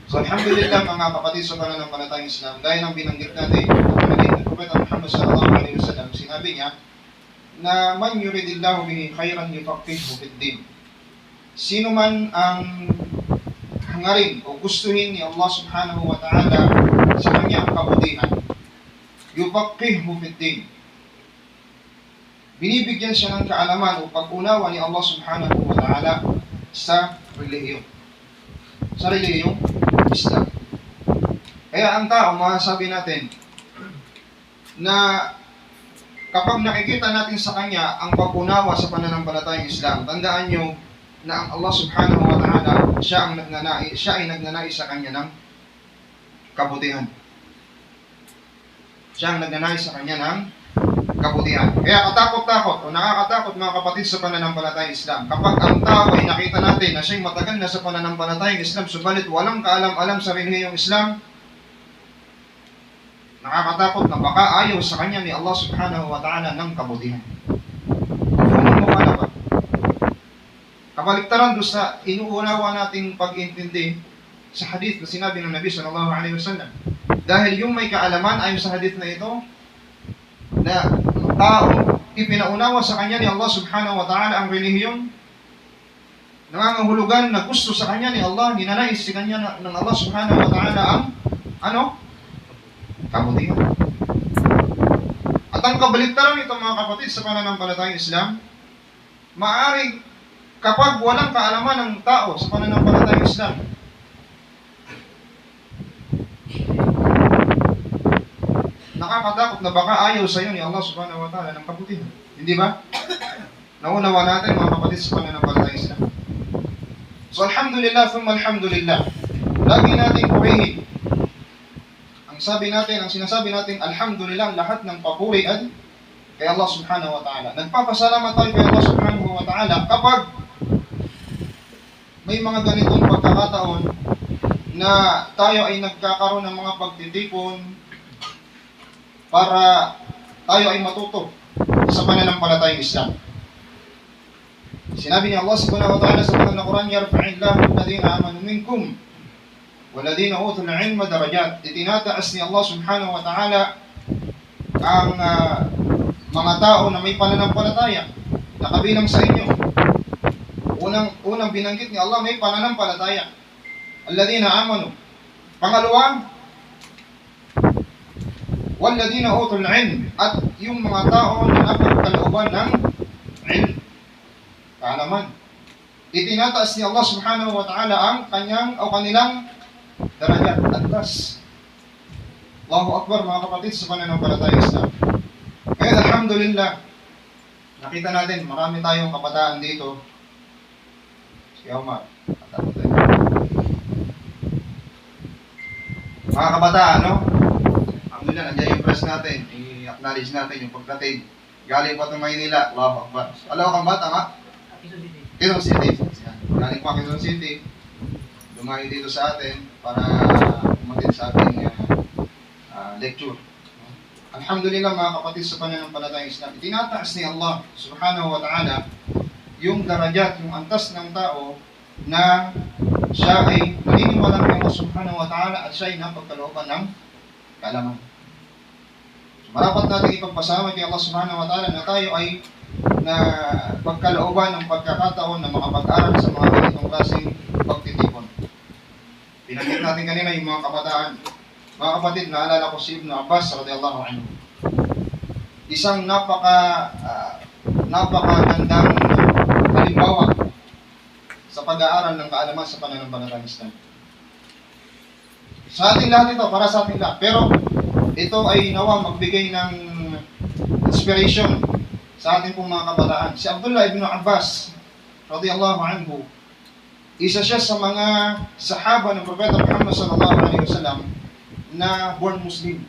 So alhamdulillah mga kapatid sa pananampalatayang Islam, gaya ng binanggit natin, ng Propeta Muhammad sallallahu alaihi wasallam, sinabi niya na man yuridillahu bihi khairan yufaqihuhu fid din. Sino man ang hangarin o gustuhin ni Allah subhanahu wa ta'ala sa kanya ang kabutihan, yufaqihuhu fid din. Binibigyan siya ng kaalaman o pag-unawa ni Allah subhanahu wa ta'ala sa relihiyon. Sa relihiyong Islam. Kaya ang tao, masasabi natin na kapag nakikita natin sa kanya ang pag-unawa sa pananampalatayang Islam, tandaan nyo na ang Allah subhanahu wa ta'ala siya ay nagnanais sa kanya ng kabutihan. Siya ang nagnanais sa kanya ng kabutihan. Kaya katakot-takot o nakakatakot mga kapatid sa pananampalatayang Islam. Kapag ang tao ay nakita natin na siya'y matagal na sa pananampalatayang Islam, subalit walang kaalam-alam sa relihiyong Islam, nakakatakot na baka ayaw sa kanya ni Allah subhanahu wa ta'ala ng kabutihan. Ano mo ba? Kabaliktaran doon sa inuunawa nating pag-intindi sa hadith na sinabi ng Nabi sallallahu alaihi wasallam. Dahil yung may kaalaman ayon sa hadith na ito, na tao ipinaunawa sa kanya ni Allah subhanahu wa ta'ala ang relihiyong nangangahulugan na gusto sa kanya ni Allah, ninanais sa kanya ng Allah subhanahu wa ta'ala ang kabutihan. At ang kabaliktaran nito mga kapatid sa pananampalatayang Islam, maaaring kapag walang kaalaman ng tao sa pananampalatayang Islam, nakakatakot na baka ayaw sa iyo ni Allah subhanahu wa ta'ala ng kabutihan. Hindi ba? Naunawa natin mga kapatid sa pananampalatayang Islam. So alhamdulillah, thumma alhamdulillah. Lagi natin purihin. Ang sinasabi natin, alhamdulillah, lahat ng papuri ay kay Allah subhanahu wa ta'ala. Nagpapasalamat tayo kay Allah subhanahu wa ta'ala kapag may mga ganitong pagkakataon na tayo ay nagkakaroon ng mga pagtitipon para tayo ay matuto sa pananampalatayang Islam. Sinabi ni Allah subhanahu wa ta'ala sa banal na Quran, yarfa'illahu alladhina amanu minkum walladhina utul ilma darajat. Itinataas ni Allah subhanahu wa ta'ala ang mga tao na may pananampalataya na kabilang sa inyo. Unang binanggit ni Allah, may pananampalataya. Alladhina amanu. Pangalawa, walladhina utul ilm, at yung mga tao na napagkalooban ng ilm, kaalaman. Itinataas ni Allah subhanahu wa ta'ala ang kanilang darajat, antas. Allahu Akbar mga kapatid sa pananampalatayang Islam. Kaya alhamdulillah, nakita natin marami tayong kabataan dito. Si Omar, mga kabataan, no? Alhamdulillah, nandiyan yung press natin. I-acknowledge natin yung pagdating. Galing pa itong Maynila. Allahu Akbar. Alam kang bata nga? Quezon City. Galing pa Quezon City. Dumayo dito sa atin para umatin sa ating lecture. Alhamdulillah mga kapatid sa pananampalatayang Islam. Itinataas ni Allah subhanahu wa ta'ala yung darajat, yung antas ng tao na siya ay maniniwala kay Allah subhanahu wa ta'ala at siya ay napagkalooban ng kaalaman. So, marapat natin ipagpasama kay Allah subhanahu wa ta'ala na tayo ay na pagkalooban ng pagkakataon na makapag-aral sa mga ganitong klaseng pagtitipon. Pinagkit natin kanina yung mga kabataan. Mga kapatid, naalala ko si Ibn Abbas radiyallahu anhu. Isang napakagandang halimbawa sa pag-aaral ng kaalaman sa pananampalatayang Islam. Sa ating lahat ito, para sa ating lahat. Pero ito ay nawa magbigay ng inspiration sa ating pong mga kabataan. Si Abdullah ibn Abbas radiyallahu anhu, isa siya sa mga sahaba ng Propeta Muhammad sallallahu alaihi wasallam na born Muslim.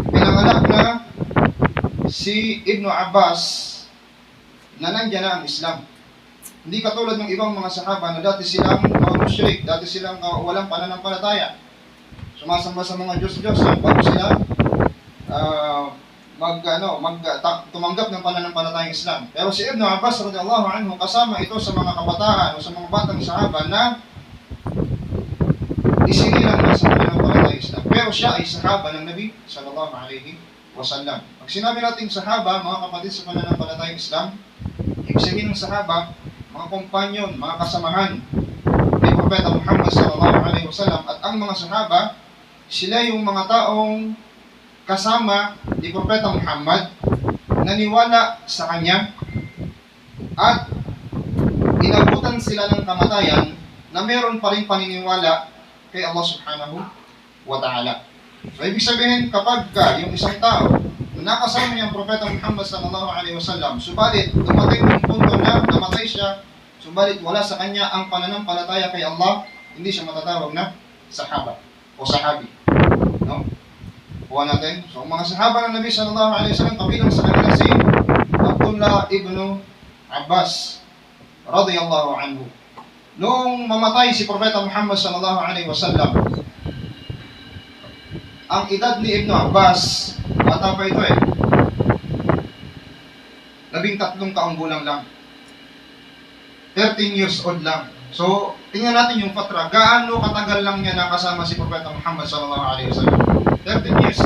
Pinanganak na si Ibn Abbas na nandiyan na ang Islam. Hindi katulad ng ibang mga sahaba na dati silang mga musyrik, dati silang walang pananampalataya. Sumasamba sa mga Diyos-Diyos bago sila tumanggap ng pananampalatayang Islam. Pero si Ibn Abbas radiyallahu anhu, kasama ito sa mga kabataan o sa mga batang sahaba na isa pero siya ay sahaba ng Nabi sallallahu alaihi wasallam. Pag sinabi natin sahaba, mga kapatid sa pananampalatayang Islam, ibig sabihin ng sahaba, mga kompanyon, mga kasamahan ni Propeta Muhammad sallallahu alaihi wasallam. At ang mga sahaba, sila yung mga taong kasama ni Propeta Muhammad, naniwala sa kanya, at inabutan sila ng kamatayan na meron pa rin paniniwala kay Allah subhanahu wa ta'ala. So, ibig sabihin, kapag yung isang tao nakasama niya ang Propeta Muhammad sallallahu alaihi wasallam, subalit dumating ng punto na namatay siya, subalit wala sa kanya ang pananampalataya kay Allah, hindi siya matatawag na sahaba o sahabi. No? Kuha natin. So, ang mga sahaba ng Nabi sallallahu alaihi wasallam, kabilang sa kanila si Abdullah ibn Abbas radiyallahu anhu. Noong mamatay si Propeta Muhammad sallallahu alaihi wasallam, ang edad ni Ibn Abbas, bata pa ito 13 taong gulang lang. 13 years old lang. So, tingnan natin yung fatra. Gaano katagal lang niya nakasama si Propeta Muhammad sallallahu alaihi wasallam? 13 years.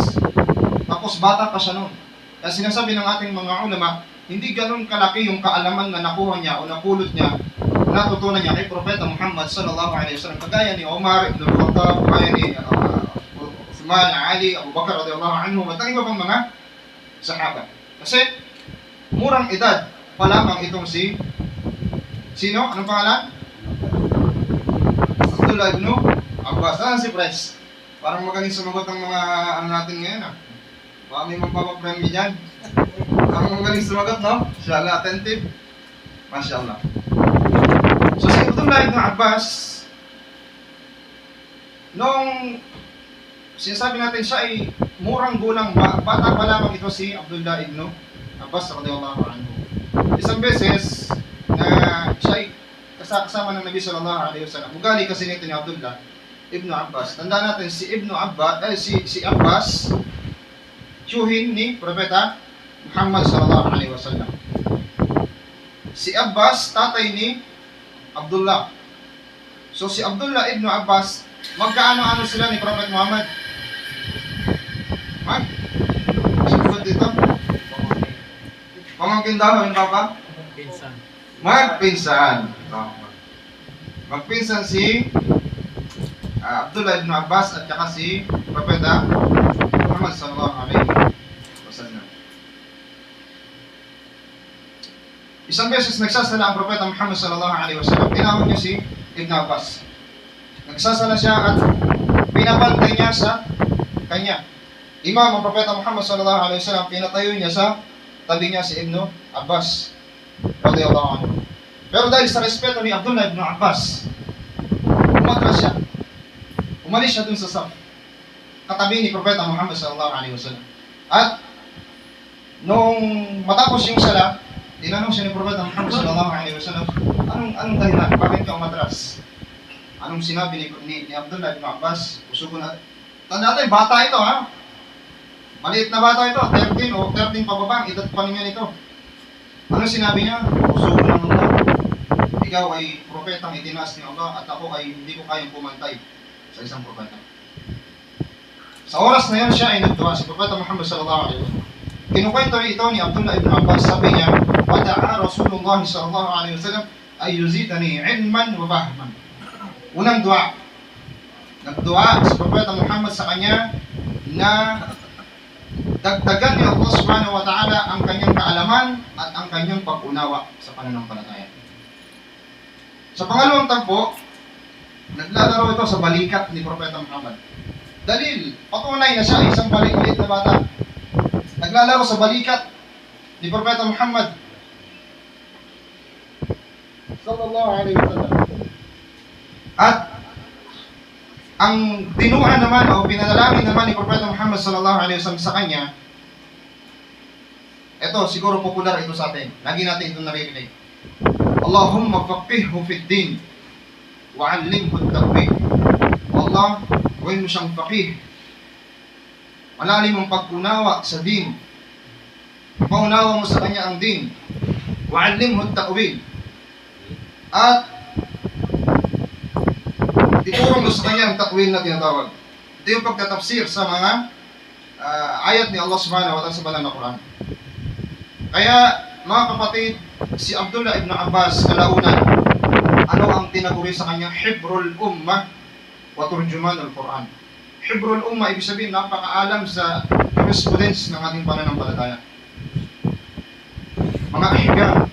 Tapos bata pa siya noon. Kaya sinasabi ng ating mga ulama, hindi ganun kalaki yung kaalaman na nakuha niya o napulot niya, natutunan niya kay Propeta Muhammad sallallahu alaihi wasallam. Kagaya ni Omar ibn al-Khattab, kagaya ni Uthman, Ali, Abu Bakar radhiyallahu anhu, at ang iba pang mga sahaba. Kasi murang edad pa lamang itong sino? Anong pangalan? Abdullah ibn Abbas. Saan si Pres? Parang magaling sumagot ang mga natin ngayon. Baka may magpapapremyo dyan. Parang magaling sumagot, no? Inshallah, attentive. Mashallah. So si Abdullah ibn Abbas, nung sinasabi natin siya ay murang gulang, bata pa lamang ito si Abdullah ibn Abbas radhiyallahu anhu. Isang beses na siya ay kasama ng Nabi sallallahu alaihi wasallam. Ugali kasi nito ni Abdullah ibn Abbas. Tandaan natin si si Abbas, tiyuhin ni Propeta Muhammad sallallahu alaihi wasallam. Si Abbas, tatay ni Abdullah. So si Abdullah ibn Abbas, magkaano-ano sila ni Prophet Muhammad? Sagot dito. Pamangkin daw, yung papa? Pinsan. Magpinsan. Magpinsan si Abdullah ibn Abbas at saka si Propeta Muhammad sallallahu alaihi wasallam. Isang beses nagsasala ang Propeta Muhammad sallallahu alaihi wasallam. Tinawag niya si Ibn Abbas. Nagsasala siya at pinabantay niya sa kanya. Imam ang Propeta Muhammad sallallahu alaihi wasallam, pinatayo niya sa tabi niya si Ibn Abbas radhiyallahu anhu. Pero dahil sa respeto ni Abdullah ibn Abbas, umatras siya. Umalis siya dun sa saf, katabi ni Propeta Muhammad sallallahu alaihi wasallam. At nung matapos yung sala, tinanong siya ni Propeta Muhammad sallallahu alaihi wasallam, anong dahilan? Bakit ka umatras? Anong sinabi ni Abdullah ibn Abbas? Usugo na. Tanda natin, bata ito ha. Maliit na bata ito, 13 o 13 pababa, edad pa niya nito. Anong sinabi niya? Usugo lang ito. Ikaw ay propetang itinaas ni Allah at ako ay hindi ko kayang pumantay sa isang propeta. Sa oras na yun, siya ay nagdua, si Propeta Muhammad sallallahu alaihi wasallam. Kinukwento ito ni Abdullah ibn Abbas, sabi niya, "Wada'a Rasulullah sallallahu alaihi wasallam ay yuzidani ilman wa fahman." Unang dua, nagdua si Propeta Muhammad sa kanya na dagdagan ni Allah subhanahu wa ta'ala ang kanyang kaalaman at ang kanyang pag-unawa sa pananampalataya. Sa pangalawang tagpo, naglalaro ito sa balikat ni Propeta Muhammad. Dalil, patunay na siya ay isang balik-balik na bata. Naglalaro sa balikat ni Propeta Muhammad sallallahu alaihi wasallam. At ang dinuha naman o pinanalangin naman ni Propeta Muhammad sallallahu alaihi wasallam sa kanya, ito siguro popular ito sa atin. Lagi natin itong naririnig. Allahumma faqihhu fid din wa 'allimhu at-tawhid. Allah, gawin mo siyang faqih. Malalim ang pag-unawa sa din. Paunawa mo sa kanya ang din. Wa 'allimhu at-tawhid. At ituro mo sa kanya ang takwil na tinatawag. Ito yung pagtatafsir sa mga ayat ni Allah subhanahu wa ta'ala sa banal na Quran. Kaya, mga kapatid, si Abdullah ibn Abbas kalaunan, ano ang tinaguri sa kanya? Hibrul Ummah wa Turjuman al-Quran. Hibrul Ummah, ibig sabihin, napakaalam sa jurisprudence ng ating pananampalataya. Mga ahkam,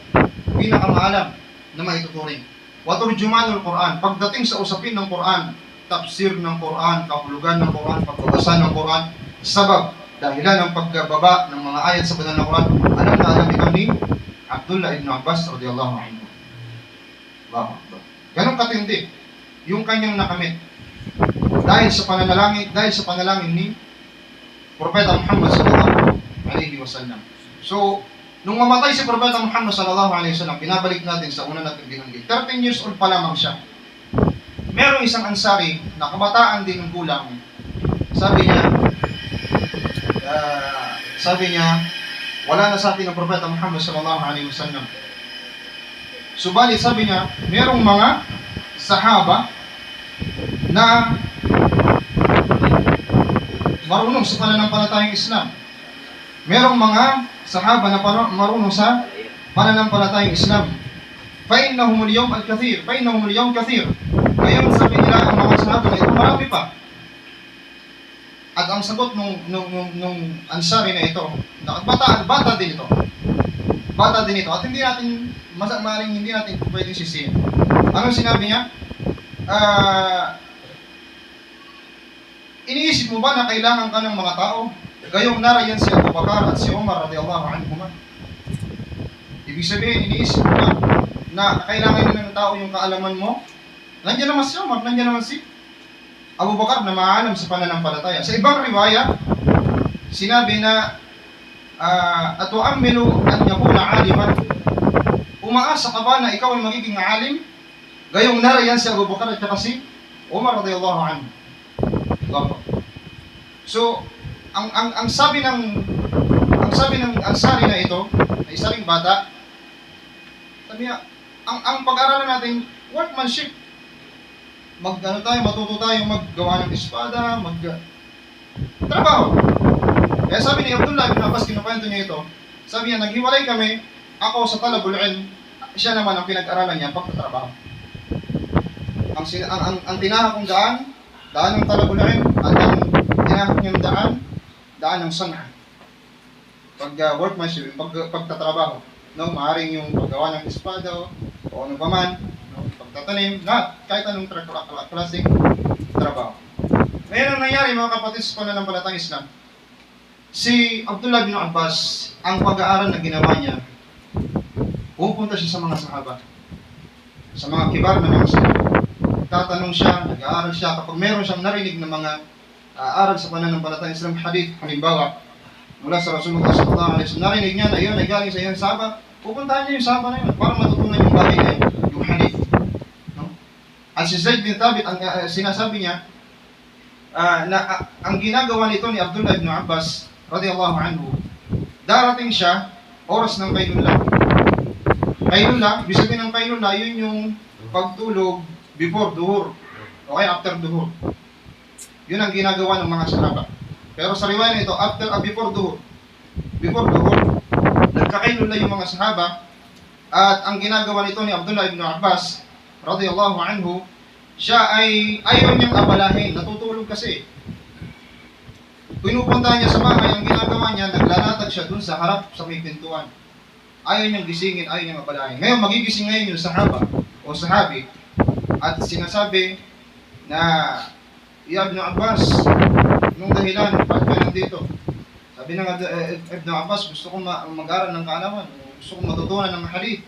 pinakamaalam na maituturing. Wa Turjuman al-Quran, pagdating sa usapin ng Quran, tafsir ng Quran, kahulugan ng Quran, pagbabasa ng Quran, sabab, dahilan ng pagbaba ng mga ayat sa banal na Quran, alam na alam ito ni Abdullah ibn Abbas radiyallahu anhu. Allahu Akbar. Ganun katindi yung kanyang nakamit dahil sa panalangin ni Propeta Muhammad sallallahu alaihi wasallam. So, nung mamatay si Propeta Muhammad sallallahu alaihi wasallam, pinabalik natin sa una natin binanggit. 13 years old pa lamang siya. Merong isang ansari na kabataan din ng gulang. Sabi niya, wala na sa atin ang Propeta Muhammad sallallahu alaihi wasallam. Subalit sabi niya, merong mga sahaba na marunong sa pananampalatayang Islam. Merong mga sahaba na marunong sa pananampalatayang Islam. فَإِنَّهُمُ الْيَوْمَ الْكَثِيرُ فَإِنَّهُمُ الْيَوْمَ كَثِيرُ. Ngayon sabi nila ang mga sahaba na ito, marami pa. At ang sagot nung ansari na ito, bata din ito. Bata din ito. At hindi natin pwedeng sisihin. Anong sinabi niya? Iniisip mo ba na kailangan ka ng mga tao? Gayong narayan si Abu Bakar at si Umar radiyallahu anhuma. Ibig sabihin, iniisip mo ba na kailangan ng tao yung kaalaman mo? Nandiyan naman si Umar, nandiyan naman si Abu Bakar na maalam sa pananampalataya. Sa ibang riwaya, sinabi na atu'ammilu an yakuna aliman. Umaasa ka ba na ikaw ay magiging alim? Gayong narayan si Abu Bakar at si Umar radiyallahu anhu. So, ang sabi ng ansari na ito, ay isaring bata, sabi niya, ang pag-aralan natin, workmanship. Matuto tayo maggawa ng espada, trabaho. Kaya sabi ni Abdullah ibn Abbas, kinukwento niya ito, sabi niya, naghiwalay kami, ako sa talabul ilm, siya naman ang pinag-aralan niya, pagtatrabaho. Ang tinahak kong daan ng talabul ilm, at ang tinahak niyang daan ng san'a. Workmanship, pagtatrabaho. No, maaaring yung paggawa ng espada o ano pa man, no, pagtatanim, kahit anong klaseng trabaho. Ngayon ang nangyari mga kapatid sa pananampalatayang Islam, si Abdullah bin Abbas, ang pag-aaral na ginawa niya, pupunta siya sa mga sahaba, sa mga kibar na mga sahaba. Tatanong siya, nag-aaral siya, kapag meron siyang narinig na mga aral sa pananampalatayang Islam, hadith, halimbawa, mula sa Rasulullah sallallahu alaihi wasallam, narinig niya na iyon ay galing sa iyong sahaba, pupuntahan niya yung sahaba na yun para matutunan yung bagay na yun, yung hadith. No? At si Zayd bin Thabit, sinasabi niya, na ang ginagawa nito ni Abdullah ibn Abbas radiyallahu anhu, darating siya oras ng kailula. Kailula, ibig sabihin ng kailula, yun yung pagtulog before duhur o kaya after duhur. Yun ang ginagawa ng mga sahaba. Pero sa riwaya nito, before duhur, nagkakailula yung mga sahaba, at ang ginagawa nito ni Abdullah ibn Abbas radiyallahu anhu, siya ay ayaw niyang abalahin, natutulog kasi. Pinupunta niya sa bahay, ang ginagawa niya, naglalatag siya dun sa harap sa may pintuan. Ayaw niyang gisingin, ayaw niyang abalahin. Ngayon, magigising ngayon yung sahaba o sahabi, at sinasabi na, Ya Ibn Abbas, nung dahilan, bakit ka nandito? Sabi ng Ibn Abbas, gusto kong mag-aral ng kaalaman, gusto kong matutunan ng hadith.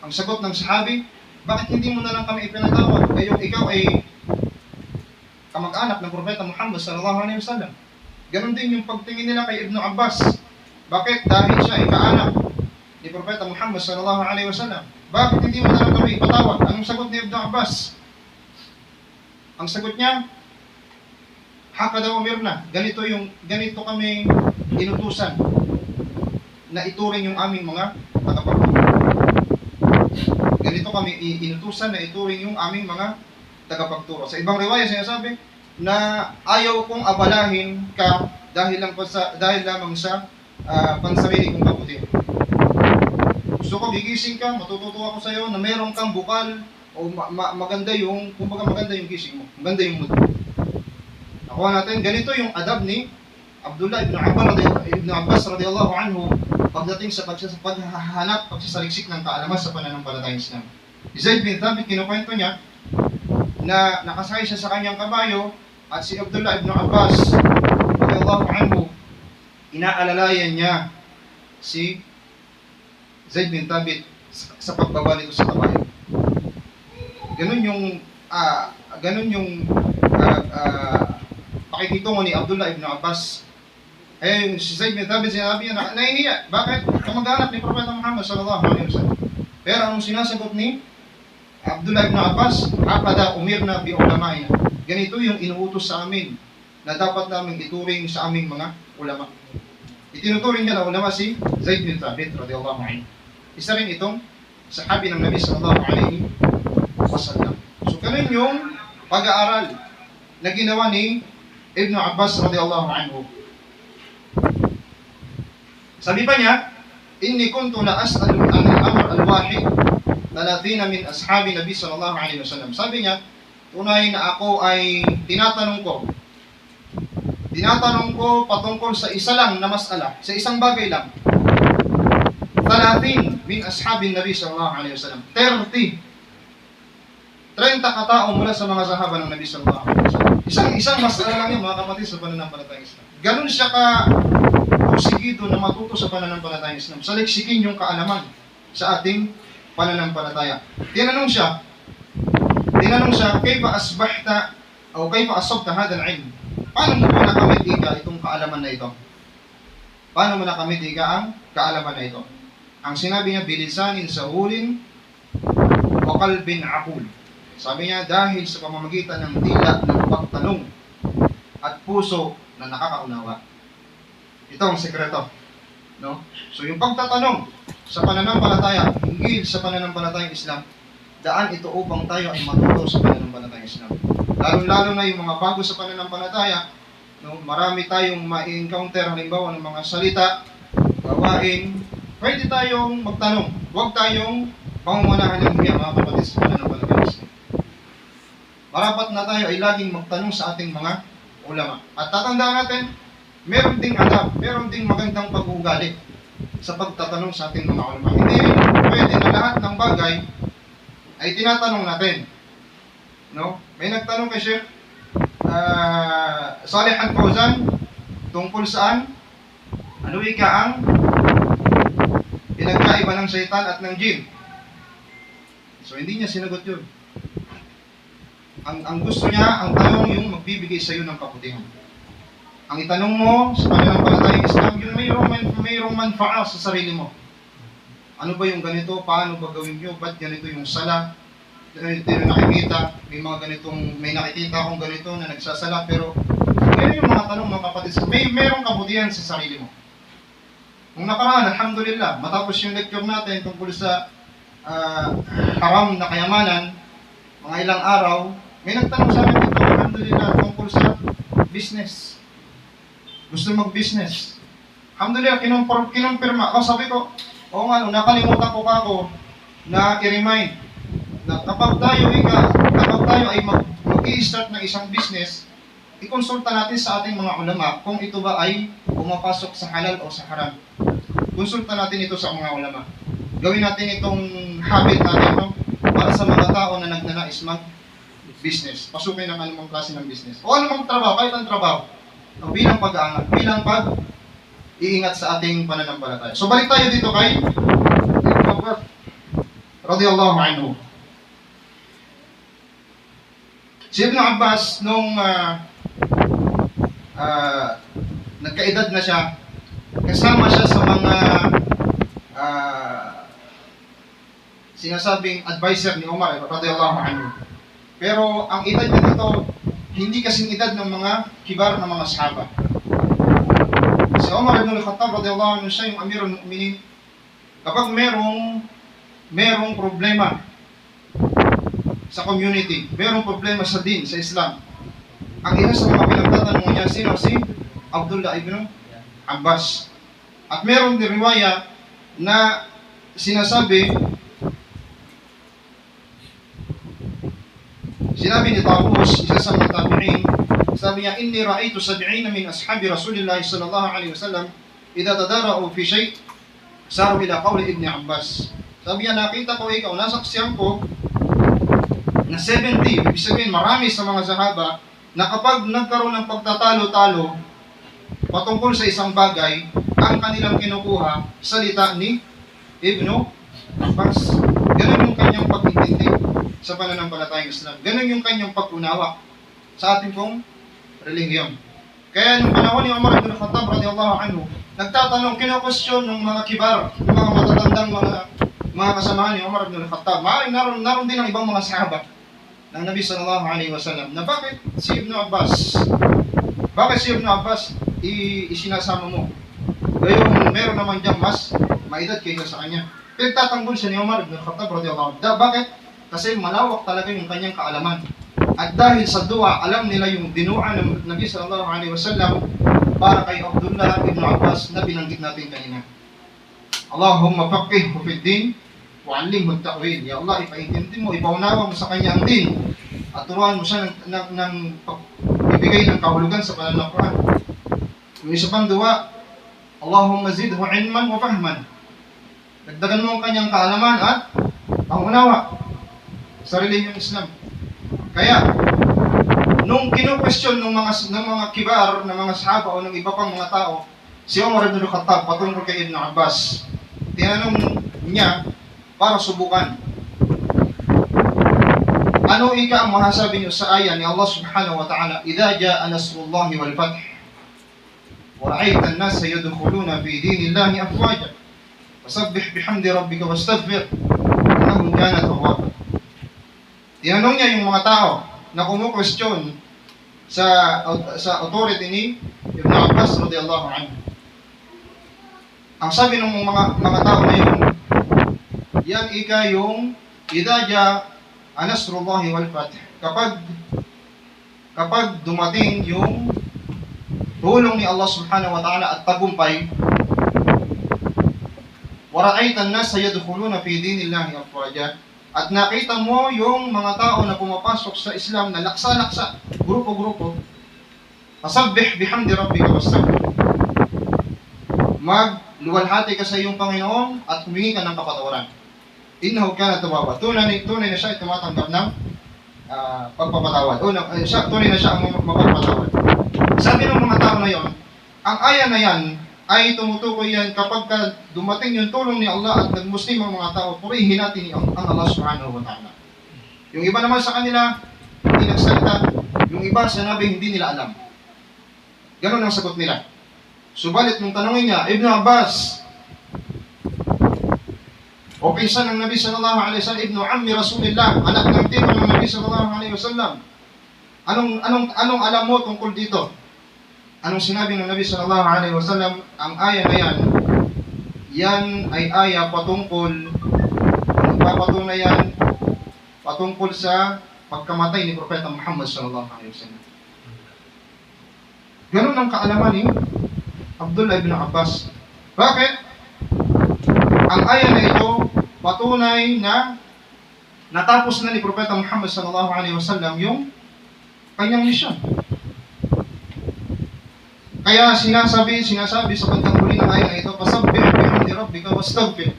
Ang sagot ng sahabi, bakit hindi mo na lang kami ipinatawag? Ikaw ay kamag-anak ng Propeta Muhammad sallallahu alaihi wasallam. Ganon din yung pagtingin nila kay Ibn Abbas. Bakit? Dahil siya ay kaanak ni Propeta Muhammad sallallahu alaihi wasallam. Bakit hindi mo na lang kami ipatawag? Anong sagot ni Ibn Abbas? Ang sagot niya, hakada umirna, ganito kami inutusan na ituring yung aming mga tagapagtulong. Ganito kami inutusan na ituring yung aming mga tagapagturo. Sa ibang riwaya sinasabi na ayaw kong abalahin ka dahil lamang sa pansarili kong kabutihan. Gusto ko gigising ka, matututo ako sa iyo na meron kang bukal o maganda yung gising mo, maganda yung mood. Nakuha natin, ganito yung adab ni Abdullah ibn Abbas radiyallahu anhu pagdating sa paghahanap, pagsasaliksik ng kaalaman sa pananampalatayang Islam. Zaid bin Thabit, kinukwento niya na nakasakay siya sa kanyang kabayo at si Abdullah ibn Abbas radiyallahu anhu, inaalalayan niya si Zaid bin Thabit sa pagbaba nito sa kabayo. Ganun yung pakikitungo ni Abdullah ibn Abbas. Si Zaid bin Thabit, sinabi niya, nahihiya. Bakit? Kamag-anak ni Propeta Muhammad sallallahu alaihi wasallam. Pero anong sinasagot ni Abdullah ibn Abbas? Akada umirna bi ulamaina. Ganito yung inuutos sa amin na dapat namin ituring sa aming mga ulama. Itinuturing niya na ulama si Zaid bin Thabit radiyallahu anhu. Isa rin itong sahabi ng Nabi sallallahu alaihi wasallam. So ganun yung pag-aaral na ginawa ni Ibn Abbas radiyallahu anhu. Sabi pa niya, inni kuntu la as'alu an al-amr al-wahid 30 min ashabi Nabi sallallahu alaihi wasallam. Sabi niya, tunay na ako ay tinatanong ko patungkol sa isa lang na mas'ala, sa isang bagay lang. 30 min ashabi Nabi sallallahu alaihi wasallam. 30 katao mula sa mga sahaba ng Nabi sallallahu alaihi wasallam. Isang mas'ala lang yun, mga kapatid, sa pananampalatayang Islam. Ganun siya pusigido na matuto sa pananampalatayang Islam. Saliksikin yung kaalaman sa ating pananampalataya. Tinanong siya, kayfa asbahta o kayfa asabta hadha al-ilm? Paano mo nakamit itong kaalaman na ito? Paano mo nakamit ang kaalaman na ito? Ang sinabi niya, bilisanin sahulin wa qalbin aqul. Sabi niya, dahil sa pamamagitan ng dila ng pagtanong at puso na nakakaunawa. Ito ang sekreto. No? So yung pagtatanong sa pananampalataya, hinggil sa pananampalatayang Islam, daan ito upang tayo ay matuto sa pananampalatayang Islam. Lalo-lalo na yung mga bago sa pananampalataya, no? Marami tayong ma-encounter, halimbawa ng mga salita, gawain, pwede tayong magtanong. Huwag tayong pangungunahan ng mga kapatid sa pananampalatayang Islam. Marapat na tayo ay laging magtanong sa ating mga ulama. At tatandaan natin, meron ding adab, meron ding magandang pag-uugali sa pagtatanong sa ating mga ulama. Hindi rin pwede na lahat ng bagay ay tinatanong natin. No? May nagtanong kay Sheikh Salih Al-Fawzan tungkol saan? Ano ika ang pinagkaiba ng syaitan at ng jinn? So hindi niya sinagot yun. Ang gusto niya, ang tanong yung magbibigay sa iyo ng kabutihan. Ang itanong mo sa pananampalatayang Islam, yung mayroong manfaat sa sarili mo. Ano ba yung ganito? Paano ba gawin nyo? Ba't ganito yung sala? Ganito yung nakikita. May nakikita akong ganito na nagsasala. Pero, ganyan yung mga tanong mga kapatid. Mayroong kabutihan sa sarili mo. Nung nakaraan, alhamdulillah, matapos yung lecture natin tungkol sa haram na kayamanan, mga ilang araw, may nagtanong sa amin dito, alhamdulillah, tungkol sa business. Gusto mag-business. Alhamdulillah, kinumpirma. Sabi ko, oo nga, nakalimutan ko ako na i-remind na kapag tayo ay mag-i-start ng isang business, i-konsulta natin sa ating mga ulama kung ito ba ay pumapasok sa halal o sa haram. Konsulta natin ito sa mga ulama. Gawin natin itong habit natin, no? Para sa mga tao na nagnanais mag-business. Pasukin ng anumang klase ng business. O anumang trabaho, kahit ang trabaho. Bilang pag-aangat, bilang pag-iingat sa ating pananampalataya. So balik tayo dito kay Ibn Abbas radiyallahu anhu. Si Ibn Abbas, nung nagkaedad na siya, kasama siya sa mga sinasabing advisor ni Umar radiyallahu anhu. Pero ang edad niya dito, hindi kasing edad ng mga kibar na mga sahaba. Si Umar ibn al-Khattab radiyallahu anhu, siya yung Amirul Mu'minin. Kapag merong problema sa community, mayroong problema sa din, sa Islam. Ang isa sa mga pinagtatanong niya, sino? Si Abdullah ibn Abbas. At mayroong din riwaya na sinabi ni Tawus, isa sa mga tabi'in, sabi niya, inni ra'aytu 70 min ashabi Rasulillah sallallahu alaihi wasallam idha tadara'u fi shay' saru ila qawli Ibn Abbas. Sabi niya, nakita ko ikaw, nasaksiyan ko na 70, ibig sabihin marami sa mga sahaba na kapag nagkaroon ng pagtatalo-talo patungkol sa isang bagay, ang kanilang kinukuha, salita ni Ibn Abbas. Ganun yung kanyang pag-intindi sa pananampalatayang Islam. Ganun yung kanyang pag-unawa sa ating pong relihiyon. Kaya nung panahon ni Umar ibn Khattab radiyallahu anhu, nagtatanong, kino-question ng mga kibar, ng mga matatandang mga kasamahan ni Umar ibn Khattab. Maaaring naroon din ang ibang mga sahaba ng Nabi sallallahu alaihi wasallam na bakit si Ibn Abbas isinasama mo? Gayong meron naman diyang mas maedad kaysa sa kanya. Pinagtatanggol siya ni Umar ibn Khattab radiyallahu anhu. Bakit? Kasi malawak talaga yung kanyang kaalaman. At dahil sa dua, alam nila yung dinua ng Nabi sallallahu alaihi wasallam para kay Abdullah ibn Abbas na binanggit natin kanina. Allahumma faqihhu fid din wa 'allimhu at-ta'wil. Ya Allah, ipaintindi mo, ipaunawa mo sa kanya ang din at turuan mo siya ng ibigay ng kahulugan sa pananalampahan. Yung isa pang dua, Allahumma zidhu 'ilman wa fahman. Dagdagan mo ang kanyang kaalaman at pangunawa sa relihiyong Islam. Kaya, nung kino-question ng mga kibar, ng mga sahaba o ng iba pang mga tao, si Umar ibn Khattab patungkol kay Ibn Abbas, tinanong niya para subukan. Ano ang masasabi niyo sa aya ni Allah subhanahu wa ta'ala, "Idza jaa nasrullahi wal fath wa ra'aita an-nasa yadkhuluna fi dinillahi afwaja fasabbih bihamdi rabbika wastaghfir innahu kana tawwaba." Tinanong niya yung mga tao na kumu-question sa authority ni Ibn Abbas radiyallahu anhu. Ang sabi ng mga tao na yun, yan yung idza jaa nasrullahi wal fath. Kapag dumating yung tulong ni Allah subhanahu wa ta'ala at tagumpay, wa ra'aita an-nasa yadkhuluna fi dinillahi afwaja. At nakita mo yung mga tao na pumapasok sa Islam na laksa-laksa, grupo-grupo, fasabbih bihamdi rabbika wastaghfir. Magluwalhati ka sa iyong Panginoon at humingi ka ng kapatawaran. Innahu kana tawwaba. Tunay na siya ay tumatanggap ng pagpapatawad. Tunay na siya ang mapagpatawad. Sabi ng mga tao na yon, ang aya na yan ay tumutukoy yan kapag dumating yung tulong ni Allah at nagmuslim ang mga tao, purihin natin ang Allah subhanahu wa ta'ala. Yung iba naman sa kanila, hindi nagsalita. Yung iba sinabi, hindi nila alam. Ganon ang sagot nila. Subalit nung tanongin niya, Ibn Abbas, o pinsan ng Nabi sallallahu alaihi wasallam, Ibn Ammi Rasulillah, anak ng tito ng Nabi sallallahu alaihi wasallam, anong alam mo tungkol dito? Anong sinabi ng Nabi sallallahu alaihi wasallam? Ang aya na yan ay aya patungkol, nagpapatunay yan patungkol sa pagkamatay ni Propeta Muhammad sallallahu alaihi wasallam. Ganun ang kaalaman ni Abdullah ibn Abbas. Bakit? Ang aya na ito patunay na natapos na ni Propeta Muhammad sallallahu alaihi wasallam yung kanyang misyon. Kaya sinasabi sa bandang huli ng ayat na ito, "Fasabbih bihamdi rabbika wastaghfir."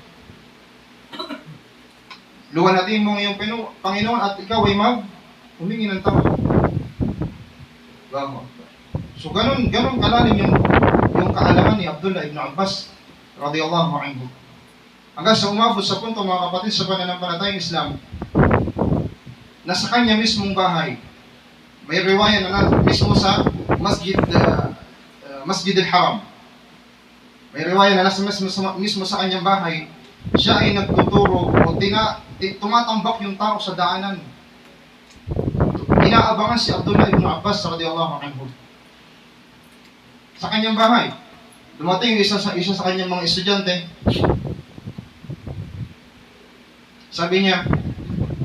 Luwalhatiin mo ngayong Panginoon at ikaw ay humingi ng tawad. So ganun kalalim yung kaalaman ni Abdullah ibn Abbas radiyallahu anhu. Hanggang sa umabot sa punto, mga kapatid, sa pananampalatayang Islam, na sa kanya mismong bahay, may riwaya na mismo sa Masjid al-Haram. May riwaya na nasa mismo sa kanyang bahay, siya ay nagtuturo o tumatambak yung tao sa daanan. Inaabangan si Abdullah ibn Abbas radiyallahu anhu sa kanyang bahay. Dumating isa sa kanyang mga estudyante. Sabi niya,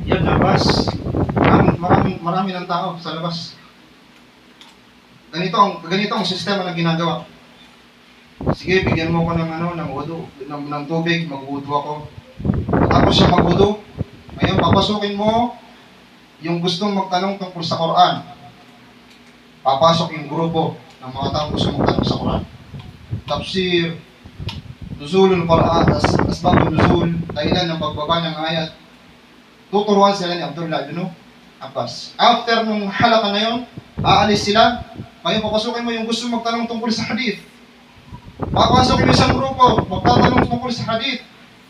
"Ibn Abbas, Marami ng tao sa labas. Ganito ang sistema na ginagawa. Sige, bigyan mo ko ng wudu, ng tubig, mag-wudu ako. Tapos siya mag-wudu, ngayon papasukin mo yung gustong magtanong tungkol sa Quran. Papasok yung grupo ng mga taong gusto magtanong sa Quran. Tafsir, nuzulul Quran, asbabun nuzul, dahilan ng pagbaba ng ayat. Tuturuan sila ni Abdullah ibn Abbas. After nung halaka na yun, aalis sila. Ngayon papasukin mo yung gusto magtanong tungkol sa hadith. Papasok yung isang grupo, magtatanong tungkol sa hadith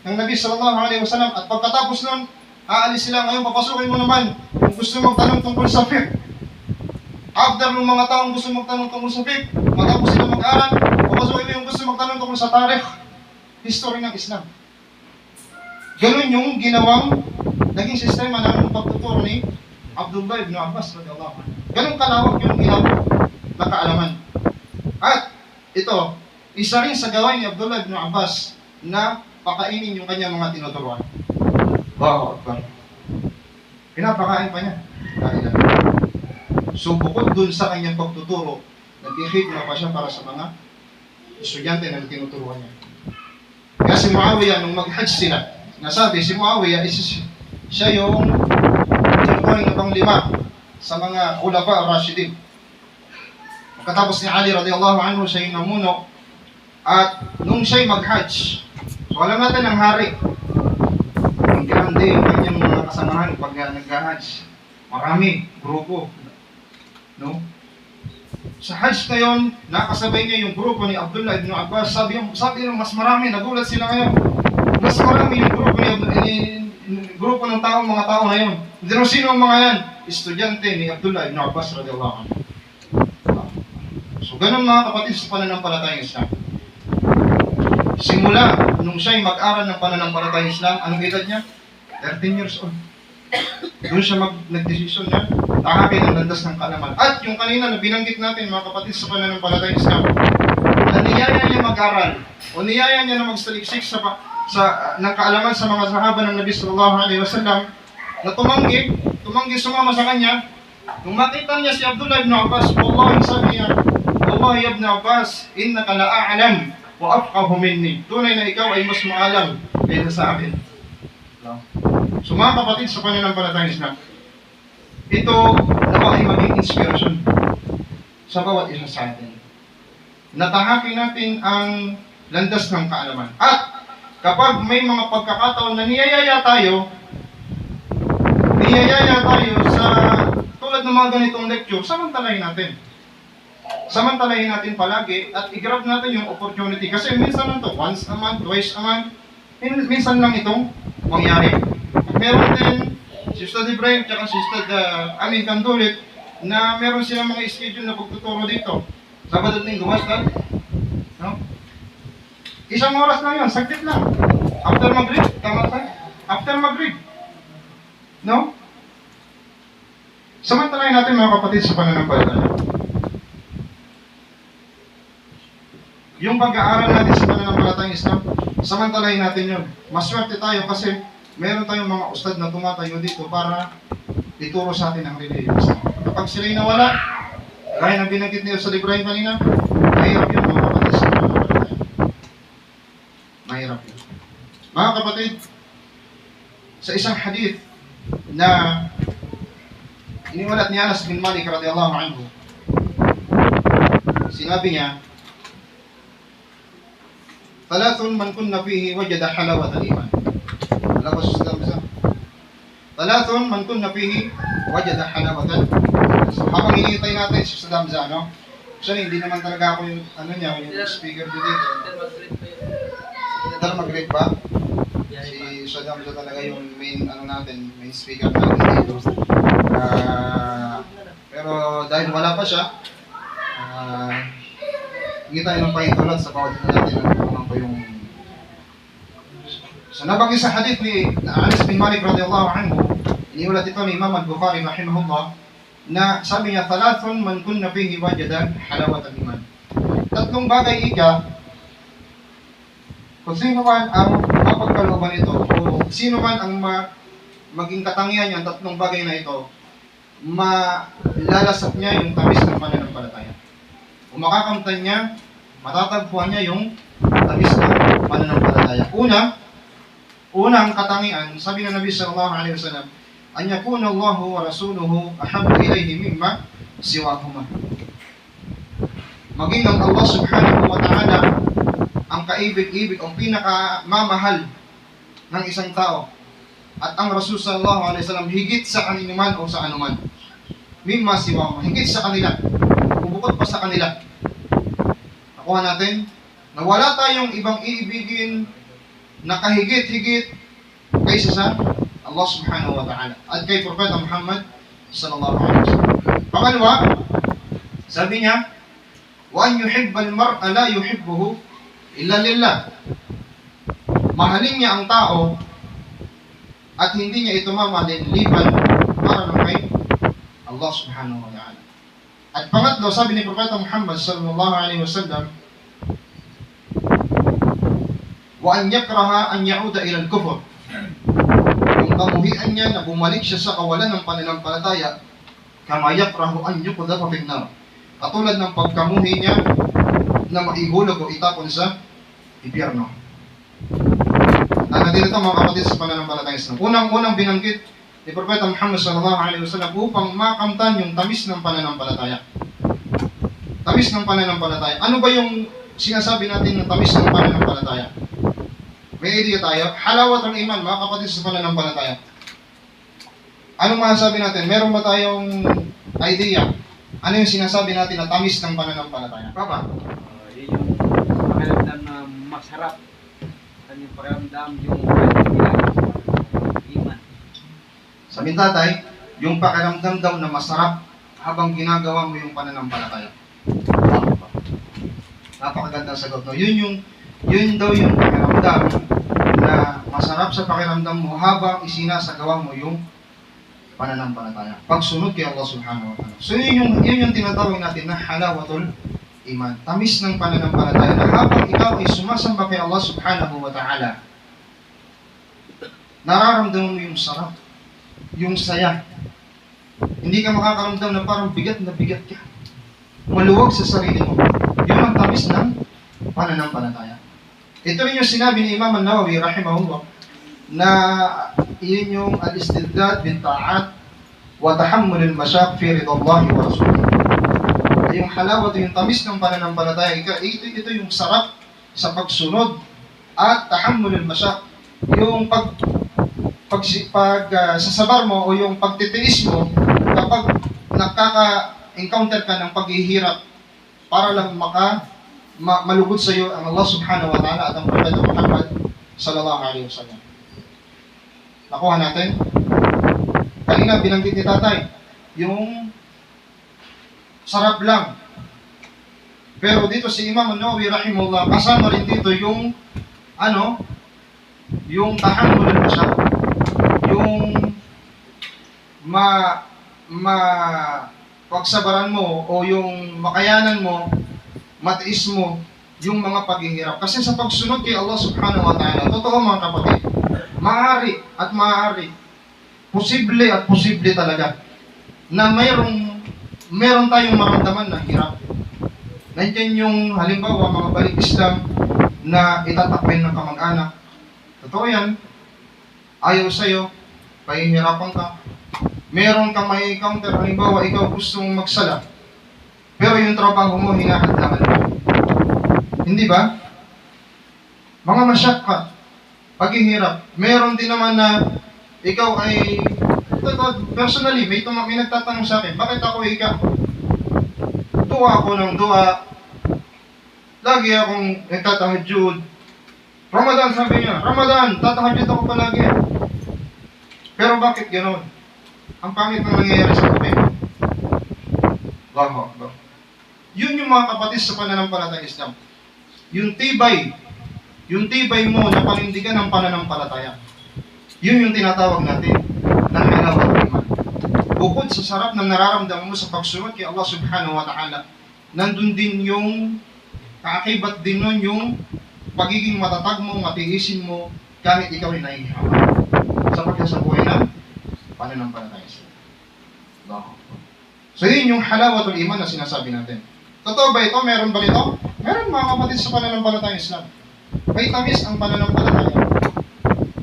ng Nabi sallallahu alaihi wasallam, at pagkatapos nun, aalis sila. Ngayon papasukin mo naman yung gusto magtanong tungkol sa fiqh. After ng mga taong gusto magtanong tungkol sa fiqh, matapos sila mag-aral, papasukin mo yung gusto magtanong tungkol sa tarikh, history ng Islam. Ganun yung ginawang naging sistema ng pagtuturo ni Abdullah ibn Abbas radhiyallahu anhu. Ganun kalawak yung ginawang na kaalaman. At ito, isa rin sa gawain ni Abdullah ibn Abbas na pakainin yung kanyang mga tinuturuan. Allahu Akbar. Pinapakain pa niya. So bukod dun sa kanyang pagtuturo, nag-ihikma pa siya para sa mga estudyante na tinuturuan niya. Kaya si Muawiyah, nung mag-hajj sila, nasabi si Muawiyah, siya yung tinuturing na pang-5 sa mga Khulafa ar-Rashidin. Pagkatapos ni Ali radhiyallahu anhu, siya yung namuno. At nung siya'y mag-hajj, so alam natin ang hari, ang grande yung kanyang mga kasamahan pag nag-hajj. Marami, grupo. No? Sa hajj na yun, nakasabay niya yung grupo ni Abdullah ibn Abbas. Sabi ng mas marami, nagulat sila ngayon. Mas marami yung grupo ng mga tao na yun. Pero sino ang mga yan? Estudyante ni Abdullah ibn Abbas radhiyallahu anhu. So ganun mga kapatid sa pananampalatayang Islam. Simula nung siya'y mag-aral ng pananampalatayang Islam, anong edad niya? 13 years old. Doon siya nag-desisyon niya, tahakin ang landas ng kaalaman. At yung kanina na binanggit natin mga kapatid sa pananampalatayang Islam, na niyaya niya mag-aral o niyaya niya na magsaliksik ng kaalaman sa mga sahaba ng Nabi sallallahu alaihi wasallam, na tumanggi sumama sa kanya. Nung makita niya si Abdullah ibn Abbas, wallahi sabi niya, wallahi ibn Abbas, innaka la'a'lam wa afqahu minni. Tunay na ikaw ay mas maalam kaysa sa akin. So mga kapatid sa pananampalatayang Islam, ito nawa ay maging inspirasyon sa bawat isa sa atin. Natahakin natin ang landas ng kaalaman. At kapag may mga pagkakataon na niyayaya tayo sa tulad ng mga ganitong lecture, samantalahin natin. Samantalahin natin palagi at i-grab natin yung opportunity. Kasi minsan lang ito, once a month, twice a month, minsan lang itong mangyari. At meron din si Ustad Ibrahim at si Ustad Amin Kandulit na meron silang mga schedule na pagtuturo dito. Sabado at Linggo, Ustad. No? Isang oras lang yun, saglit lang. After Maghrib, tama tayo? After Maghrib. No? Samantalahin natin mga kapatid sa pananampalataya. Yung pag-aaral natin sa pananampalatayang Islam, samantalahin natin yun. Maswerte tayo kasi meron tayong mga ustad na tumatayo dito para ituro sa atin ang religion. Kapag sila'y nawala, gaya ng binanggit ni Ustad Ibrahim kanina, mahirap yun mga kapatid sa pananampalataya. Mahirap yun. Mga kapatid, sa isang hadith na iniwalat ni Anas bin Malik radhiyallahu anhu, sinabi niya, Thalathun man kunna fihi wajada halawat al-iman. Alam mo sa Islam? Thalathun man kunna fihi wajada halawat al-iman. So habang hinihintay natin si Ustad Hamza, no? Actually, hindi naman talaga ako yung yung speaker dito. Dahil mag-grade ba? Si Ustad Hamza talaga yung main main speaker natin dito. Pero dahil wala pa siya, hindi tayo ng pahintulad sa bawat natin ko yung... So nabanggit sa hadith ni Anas bin Malik radhiyallahu anhu, iniulat ito ni Imam al-Bukhari rahimahullah, na sabi niya, Thalathun man kunna fihi wajada halawat al-iman. Tatlong bagay kung sino man ang mapagkalooban ito, o sino man ang maging katangian niya, tatlong bagay na ito, malalasap niya yung tamis ng pananampalataya. Kung makakamtan niya, matatagpuan niya yung tamis ng pananampalataya. Unang katangian, sabi ng Nabi sallallahu alaihi wasallam, an yakuna Allahu wa rasuluhu ahabba ilayhi mimma siwahuma. Maging ang Allah subhanahu wa ta'ala ang kaibig-ibig, ang pinakamamahal ng isang tao. At ang Rasul sallallahu alaihi wasallam higit sa kaninuman o sa anuman. Mimma siwahuma, higit sa kanila. Bubukod pa sa kanila. Nakuha natin na wala tayong ibang iibigin na kahigit-higit kaysa sa Allah subhanahu wa ta'ala at kay Propeta Muhammad sallallahu alaihi wasallam. Pangalawa, sabi niya, wa an yuhibba al-mar'a la yuhibbuhu illa lillah. Mahalin niya ang tao at hindi niya ito mamahalin liban para lang kay Allah subhanahu wa ta'ala. At pangatlo, sabi ni Propeta Muhammad sallallahu alaihi wasallam, wa an yakraha an ya'uda ila al-kufr. Yung kamuhian niya na bumalik siya sa kawalan ng pananampalataya, kama yakrahu an yuqdhafa fi an-nar. Katulad ng pagkamuhi niya na maihulog o itapon sa impyerno. Natin ito mga kapatid sa pananampalataya Islam. Unang binanggit ni Propeta Muhammad sallallahu alaihi wasallam upang makamtan yung tamis ng pananampalataya. Tamis ng pananampalataya. Ano ba yung sinasabi natin ng tamis ng pananampalataya? May idea tayo. Halawat ang iman, mga kapatid sa pananampalataya. Anong masasabi natin? Meron ba tayong idea? Ano yung sinasabi natin na tamis ng pananampalataya? Papa? Yun yung pakiramdam na masarap. Yung pakiramdam yung iman. Sabi tatay, yung pakiramdam daw na masarap habang ginagawa mo yung pananampalataya. Napakagandang sagot. No? Yun daw yung pakiramdam na masarap sa pakiramdam mo habang isinasagawa mo yung pananampalataya. Pagsunod kay Allah subhanahu wa ta'ala. So yun yung tinatawag natin na halawatul iman. Tamis ng pananampalataya na habang ikaw ay sumasamba kay Allah subhanahu wa ta'ala, nararamdaman mo yung sarap, yung saya. Hindi ka makakaramdam na parang bigat na bigat ka. Maluwag sa sarili mo. Yun ang tamis ng pananampalataya. Ito rin yung sinabi ni Imam An-Nawawi rahimahullah na yun yung al-istidad bin ta'at wa tahammul al-mashaq fi ridallahi wa rasulih. Yung halawat, yung tamis ng pananampalataya, ito yung sarap sa pagsunod at tahammul al-mashaq, yung sasabar mo o yung pagtitiis mo kapag nakaka-encounter ka ng paghihirap para lang malugod sa iyo ang Allah subhanahu wa ta'ala at ang Propeta Muhammad sallallahu alaihi wasallam. Nakuha natin? Kanina binanggit ni tatay, yung sarap lang. Pero dito si Imam An-Nawawi rahimahullah, kasama rin dito yung yung tahammul al-mashaq, yung pagsabaran mo o yung makayanan mo, matiis mo yung mga paghihirap. Kasi sa pagsunod kay Allah subhanahu wa ta'ala, totoo mga kapatid, maaari, posible at posible talaga na mayroon tayong maramdaman na hirap. Nandiyan yung halimbawa mga balik Islam na itatakbin ng kamag-anak. Totoo yan. Ayaw sa'yo, pahihirapan ka. Meron kang may encounter, halimbawa ikaw gusto mong magsala, pero yung trabaho mo hinahadlangan mo. Hindi ba? Mga masyakka, paghihirap. Meron din naman na ikaw ay, personally, may nagtatanong sa akin, bakit ako ikaw? Dua ako ng dua. Lagi akong nagtatahajud. Ramadan, sabi niya, Ramadan, tatahajud ako palagi. Pero bakit gano'n? Ang pangit na nangyayari sa tabi. Allahu Akbar. Yun yung mga kapatid sa pananampalataya Islam. Yung tibay mo na panindigan ng pananampalataya. Yun yung tinatawag natin na halawat iman. Bukod sa sarap na nararamdaman mo sa pagsunod kay Allah subhanahu wa ta'ala, nandun din yung kaakibat din nun yung pagiging matatag mo, matiisin mo, kahit ikaw ay nahihirapan sa pagkasabuhay ng pananampalataya Islam. So yun yung halawatul iman na sinasabi natin. Totoo ba ito? Meron ba ito? Meron mga kapatid sa pananampalatayang Islam. May tamis ang pananampalataya.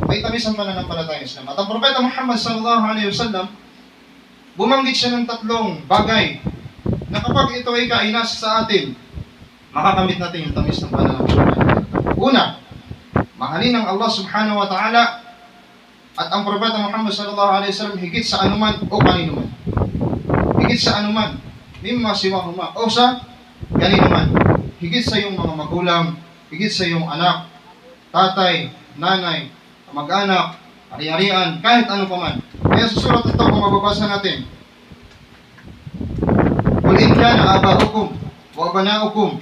May tamis ang pananampalatayang Islam. At ang Propeta Muhammad sallallahu alaihi wasallam, bumanggit siya ng tatlong bagay na kapag ito ay kainas sa atin, makakamit natin yung tamis ng pananampalataya. Una, mahalin ng Allah subhanahu wa ta'ala at ang Propeta Muhammad sallallahu alaihi wasallam higit sa anuman o kanino man. Higit sa anuman, mimma siwahuma o sa kanino man. Higit sa iyong mga magulang, higit sa iyong anak, tatay, nanay, mag-anak, ari-arian, kahit ano pa man. Kaya sa surat ito, kung mababasa natin, Qul in kana aba'ukum wa abana'ukum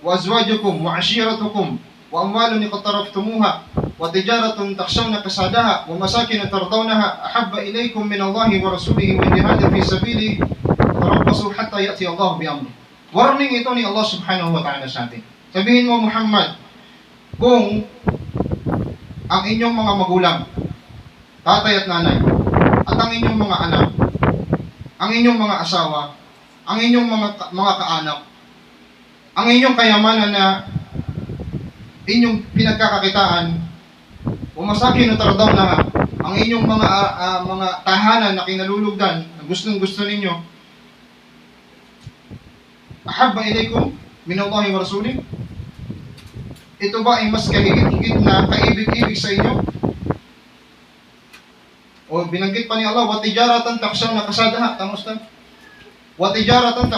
wa azwajukum wa ashiratukum wa amwalun iqtaraftumuha wa tijaratun takhshawna kasadaha wa masakin tardawnaha ahabba ilaykum min Allahi wa rasulihi wa jihadin fi sabilihi tarabbasu hatta ya'ti Allah bi amri. Warning ito ni Allah subhanahu wa ta'ala sa atin. Sabihin mo, Muhammad, kung ang inyong mga magulang, tatay at nanay, at ang inyong mga anak, ang inyong mga asawa, ang inyong mga kaanak, ang inyong kayamanan na inyong pinagkakakitaan, umasakin na tardaw na ang inyong mga tahanan na kinalulugdan, na gustong-gusto ninyo, ahabba ilaykum min Allahi wa rasulih, ito ba ay mas kahigit-higit na kaibig-ibig sa inyo? O binanggit pa ni Allah, wa tijaratan takhshawna kasadaha, tamusta? Wa tijaratan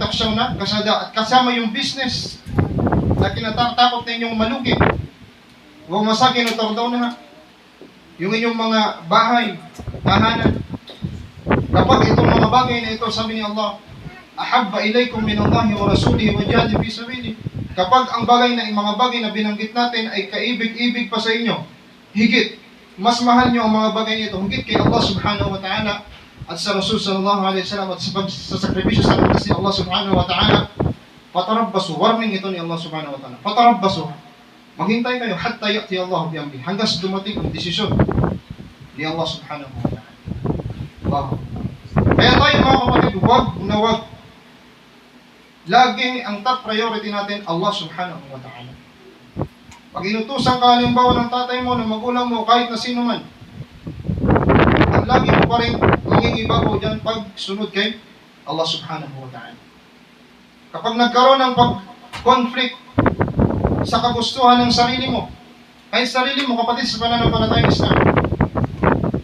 takhshawna kasadaha, at kasama yung business na kinatakot na inyong malugi. Wa masakin na tardawnaha, yung inyong mga bahay, tahanan. Kapag itong mga bagay na ito, sabi ni Allah, ahabba ilaykum min Allahi wa rasulihi wa jihadin fi sabilihi. Kapag ang mga bagay na binanggit natin ay kaibig-ibig pa sa inyo, higit, mas mahal nyo ang mga bagay nito, higit kay Allah subhanahu wa ta'ala at sa Rasul sallallahu alaihi wasallam at sa sakripisyo sa landas ni Allah subhanahu wa ta'ala, patarabbasu, warning ito ni Allah subhanahu wa ta'ala, patarabbasu, maghintay kayo hatta ya'ti Allah bi amri, hanggang sa dumating ang desisyon ni Allah subhanahu wa ta'ala. Wow. Kaya tayo mga kapatid, wag na wag, laging ang top priority natin, Allah subhanahu wa ta'ala. Pag inutusan ka halimbawa ng tatay mo, ng magulang mo, kahit na sino man, ang lagi mo pa rin mangingibabaw dyan pag sunod kay Allah subhanahu wa ta'ala. Kapag nagkaroon ng conflict sa kagustuhan ng sarili mo, kahit sarili mo, kapatid, sa pananampalatayang Islam.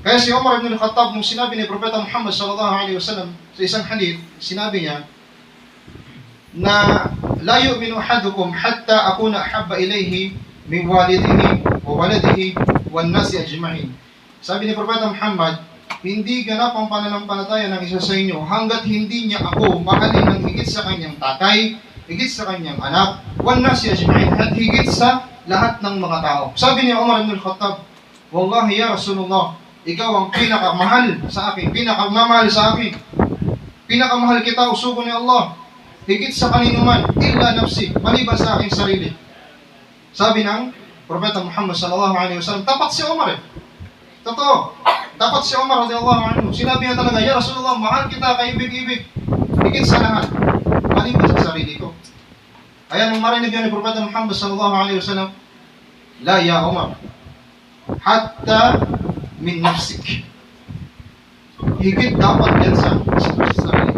Kaya si Umar ibn al-Khattab, nung sinabi ni Propeta Muhammad sallallahu alaihi wasallam sa isang hadith, sinabi niya, na la yu'minu ahadukum hatta akuna ahabba ilayhi min walidihi wa waladihi wan nasi ajma'in. Sabi ni Propeta Muhammad, hindi ganap ang pananampalataya ng isa sa inyo hanggat hindi niya ako mahalin ng higit sa kanyang tatay, higit sa kanyang anak, wan nasi ajma'in, at higit sa lahat ng mga tao. Sabi ni Umar ibn al-Khattab, wallahi ya Rasulullah, ikaw ang pinakamahal sa akin, pinakamamahal sa akin, pinakamahal kita, usugo ni Allah, higit sa kanino man, illa nafsi, maliban sa aking sarili. Sabi ng Propeta Muhammad sallallahu alaihi wasallam, tapat si Umar eh. Totoo, tapat si Umar radhiyallahu anhu. Sinabi niya talaga, ya Rasulullah, mahal kita, kaibig-ibig, higit sa lahat, maliban sa sarili ko. Kaya nung marinig yun ni Propeta Muhammad sallallahu alaihi wasallam, la ya Umar, hatta min nafsik. Higit dapat yan sa sarili.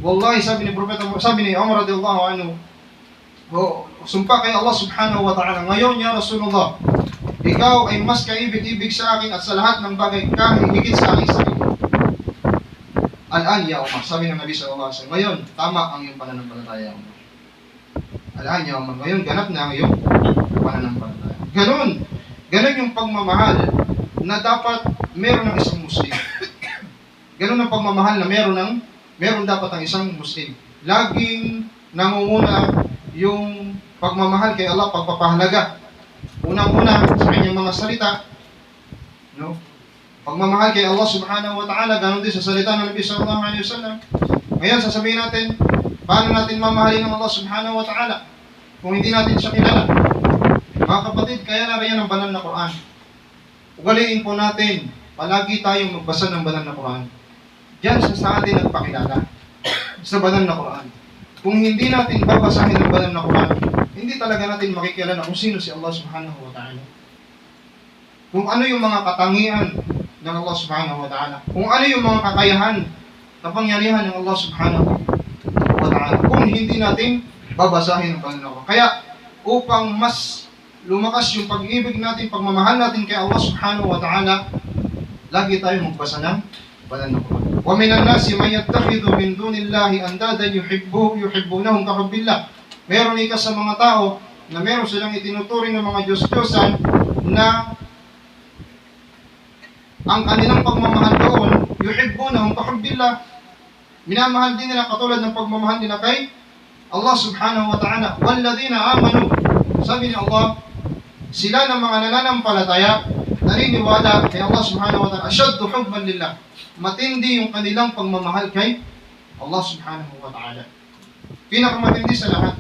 Wallahi, sabi ni Umar radhiyallahu anhu, sumpa kay Allah subhanahu wa ta'ala, ngayon ya Rasulullah, ikaw ay mas kaibig-ibig sa akin at sa lahat ng bagay higit sa aking sarili. Al-an ya Umar, sabi ng Nabi sallallahu alaihi wasallam, ngayon tama ang iyong pananampalataya, Umar. Al-an ya Umar, ngayon ganap na ang iyong pananampalataya. Ganon yung pagmamahal na dapat meron ng isang Muslim. Ganon ang pagmamahal na meron dapat ang isang Muslim. Laging nangunguna yung pagmamahal kay Allah, pagpapahalaga. Unang-una sa kanyang mga salita, no? Pagmamahal kay Allah subhanahu wa ta'ala, ganon din sa salita ng Nabi sallallahu alaihi wasallam. Ngayon, sasabihin natin, paano natin mamahalin ng Allah subhanahu wa ta'ala kung hindi natin siya kilala? Mga kapatid, kaya na rin ang banal na Quran. Ugaliin po natin, palagi tayong magbasa ng banal na Quran. Diyan sa atin nagpakilala sa banal na Quran. Kung hindi natin babasahin ang banal na Quran, hindi talaga natin makikilala kung sino si Allah subhanahu wa ta'ala. Kung ano yung mga katangian ng Allah subhanahu wa ta'ala. Kung ano yung mga kakayahan, kapangyarihan ng Allah subhanahu wa ta'ala. Kung hindi natin babasahin ang banal na Quran. Kaya, upang mas lumakas yung pag-ibig natin, pagmamahal natin kay Allah subhanahu wa ta'ala, lagi tayo magbasa ng banal na Quran. وَمِنَ النَّاسِ مَنْ يَتَّخِذُ مِنْ دُونِ اللَّهِ أَنْدَادًا يُحِبُّونَهُمْ كَحُبِّ اللَّهِ. Meron ika sa mga tao na meron silang itinuturing ng mga Diyos-Diyosan na ang kanilang pagmamahal doon, yuhibbunahum kahubbillah. Minamahal din nila katulad ng pagmamahal nila kay Allah subhanahu wa ta'ala. وَالَّذِينَ آمَنُوا. Sabi ni Allah, sila ng mga nananampalataya, naniniwala kay Allah subhanahu wa ta'ala, ashaddu hubban lillah. Matindi yung kanilang pagmamahal kay Allah subhanahu wa ta'ala. Pinakamatindi sa lahat.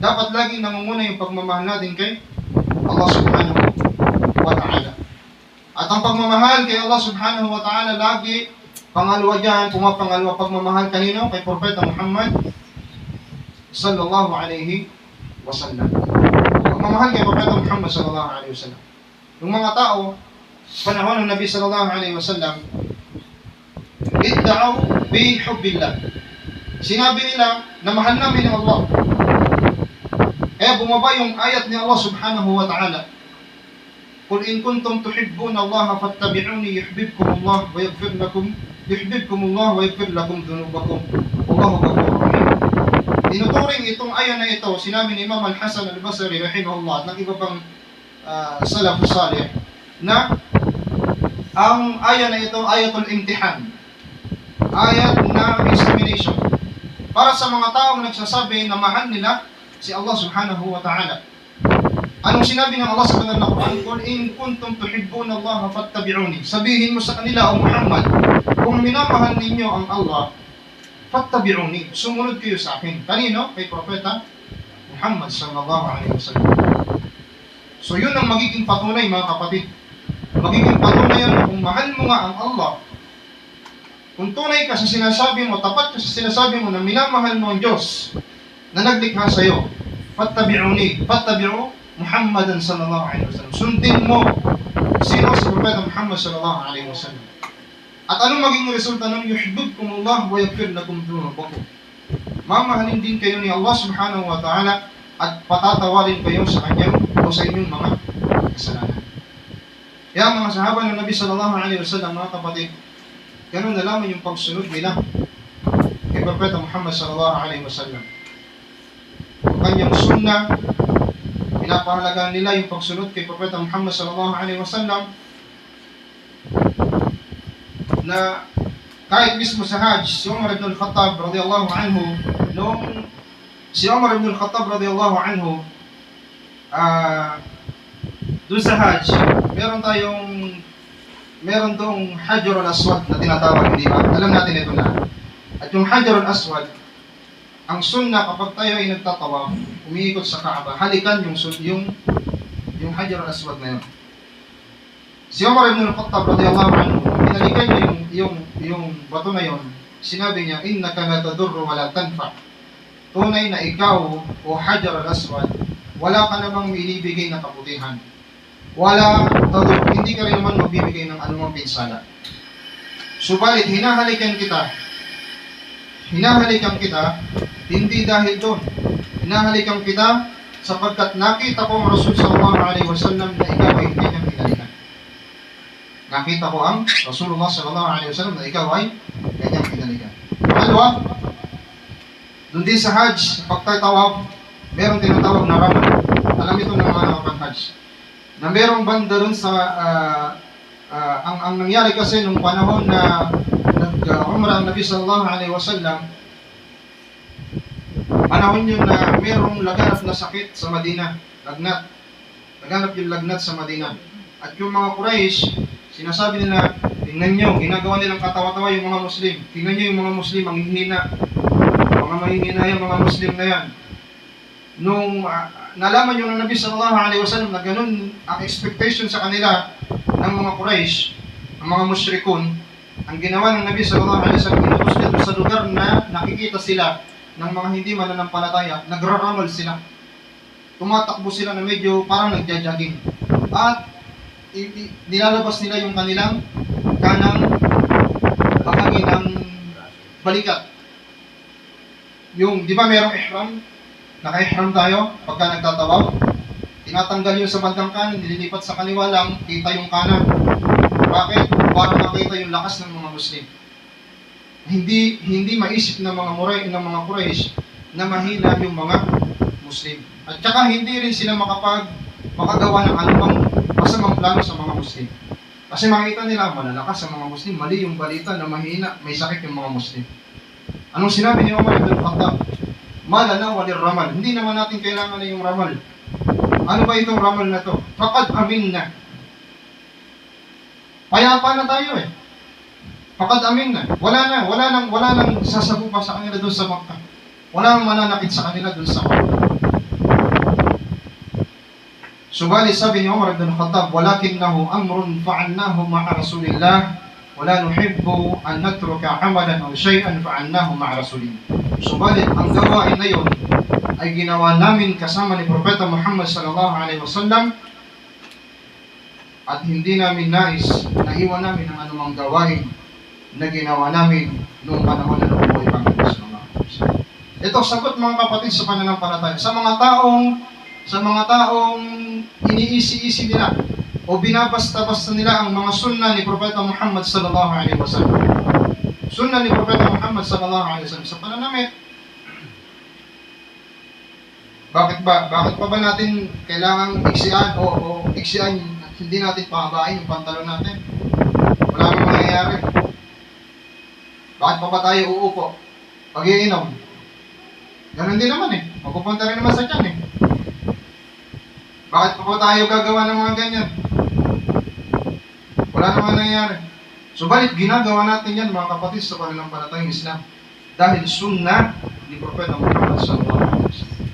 Dapat laging nangunguna yung pagmamahal natin kay Allah subhanahu wa ta'ala. At ang pagmamahal kay Allah subhanahu wa ta'ala lagi, pangalawa dyan, pumapangalawa pagmamahal kanino? Kay Propeta Muhammad sallallahu alayhi wa sallam. Pagmamahal kay Propeta Muhammad sallallahu alayhi wa sallam. Yung mga tao, panahon ng Nabi sallallahu alayhi wa sallam, idda'aw bi hubbillah. Sinabi nila na mahal namin ng Allah. Kaya bumaba yung ayat ni Allah subhanahu wa ta'ala. قل إن كنتم تحبون الله فاتبعوني يحببكم الله ويغفر لكم ذنوبكم والله غفور رحيم. Tinuturing itong aya na ito, sinabi ni Imam Al-Hasan Al-Basri rahimahullah at ng iba pang salafus salih na ang aya na ito ayatul imtihan, ayat na examination para sa mga taong nagsasabi na mahal nila si Allah subhanahu wa ta'ala. Anong sinabi ng Allah sa banal na Quran? Qul in kuntum tuhibbuna Allah fattabi'uni. Sabihin mo sa kanila, O Muhammad, kung minamahal ninyo ang Allah, fattabi'uni. Sumunod kayo sa akin. Kanino? Kay Propeta Muhammad sallallahu alaihi wasallam. So yun ang magiging patunay, mga kapatid. Magiging patunay yan kung mahal mo nga ang Allah. Kung tunay ka sa sinasabi mo, tapat ka sa sinasabi mo na minamahal mo ang Diyos na naglikha sa iyo, fattabi'uni. Fattabi'u Muhammadan sallallahu alaihi wasallam. Sundin mo sino si Propeta Muhammad sallallahu alaihi wasallam. At anong maging resulta ng yuhibbukumullah wa yaghfir lakum dhunubakum? Mamahalin din kayo ni Allah subhanahu wa ta'ala at patatawarin kayo sa kanyang o sa inyong mga kasalanan. Kaya mga sahaba ng Nabi sallallahu alaihi wasallam, mga kapatid, ganun na lamang yung pagsunod nila kay Propeta Muhammad sallallahu alaihi wasallam. Ang kanyang sunnah, pinapahalagaan nila yung pagsunod kay Propeta Muhammad sallallahu alaihi wasallam, na kahit mismo sa Hajj, si Umar ibn al-Khattab radiyallahu anhu, noong si Umar ibn al-Khattab radiyallahu anhu, doon sa Hajj, meron tong Hajar al-Aswad na tinatawag, hindi ba? Alam natin ito na. At yung Hajar al-Aswad, ang sunnah kapag tayo ay nagtatawaf, umiikot sa Kaaba, halikan yung Hajar al-Aswad na yun. Si Umar ibn al-Khattab radiyallahu anhu, hinalikan niya yung bato na yun, sinabi niya, innaka la tadurru wa la tanfa. Tunay na ikaw o Hajar al-Aswad, wala ka namang binibigay na kabutihan. Hindi ka rin naman magbibigay ng anumang pinsala. Subalit, hinahalikan kita, hindi dahil doon. Hinahalikan kita sapagkat nakita ko ang Rasul sallallahu alaihi wasallam na ikaw ay kanyang hinalikan. Nakita ko ang Rasulullah sallallahu alaihi wasallam na ikaw ay kanyang hinalikan. Pangalawa, doon din sa Hajj, sa pagtatawaf, merong tinatawag na Ramal. Alam ito ng mga nakapag-Hajj. Na merong banda doon sa, ang nangyari kasi nung panahon na nag-umrah ang Nabi sallallahu alaihi wasallam, panahon yun na merong laganap na sakit sa Madina, lagnat. Laganap yung lagnat sa Madina. At yung mga Quraysh, sinasabi nila, tingnan nyo, ginagawa nilang katawa-tawa yung mga Muslim. Tingnan nyo yung mga Muslim, ang hihina. Mga mahihina yung mga Muslim na yan. Nung nalaman yung Nabi sallallahu alaihi wasallam na ganun ang expectation sa kanila ng mga Quraysh, ang mga musyrikun, ang ginawa ng Nabi sallallahu alaihi wasallam, inutos niya doon sa lugar na nakikita sila ng mga hindi mananampalataya, nagraramal sila. Tumatakbo sila na medyo parang nagja-jogging. At nilalabas nila yung kanilang kanang bahagi ng balikat. Yung, di ba merong ihram? Naka-ihram tayo pagka nagtatawaw. Tinatanggal yun sa bandang kanan, nililipat sa kaliwa lang, kita yung kanan. Bakit? Para makita yung lakas ng mga Muslim. Hindi maisip ng mga Quraysh na mahina yung mga Muslim. At saka hindi rin sila makagawa ng anumang masamang plano sa mga Muslim. Kasi makita nila malalakas sa mga Muslim, mali yung balita na mahina, may sakit yung mga Muslim. Anong sinabi ni Umar ibn Khattab? Malana walir ramal. Hindi naman natin kailangan na yung ramal. Ano ba itong ramal na to? Faqad aminna. Payapa na tayo eh. Faqad aminna. Wala nang sasagupa sa kanila doon sa Makkah. Wala nang mananakit sa kanila doon sa Makkah. Subalit sabi ni Umar ibn Khattab, walakinnahu amrun fa'alnahu ma'a Rasulillah, wala nuhibbu an natruka amalan aw shay'an fa'alnahu ma'a Rasulillah. Subalit ang gawain na yun ay ginawa namin kasama ni Propeta Muhammad sallallahu alaihi wasallam, at hindi namin nais na iwan namin ang anumang gawain na ginawa namin noong panahon na nabubuhay kami sa mga Muslim. Ito sagot mga kapatid sa pananampalataya sa mga taong iniisi-isi nila o binabasta-basta nila ang mga sunnah ni Propeta Muhammad sallallahu alaihi wasallam. Sunnah ni Propeta Muhammad sallallahu alaihi wasallam sa pananamit. Bakit pa ba natin kailangang iksian o iksian, hindi natin pahabain yung pantalon natin? Wala namang mangyayari. Bakit pa ba tayo uupo? Pag-iinom. Ganun din naman eh. Magpupunta rin naman sa tiyan eh. Bakit pa ba tayo gagawa ng mga ganyan? Wala namang nangyayari. Subalit ginagawa natin yan mga kapatid sa pananampalatayang Islam. Dahil sunnah ni Propeta Muhammad sallallahu alaihi wasallam.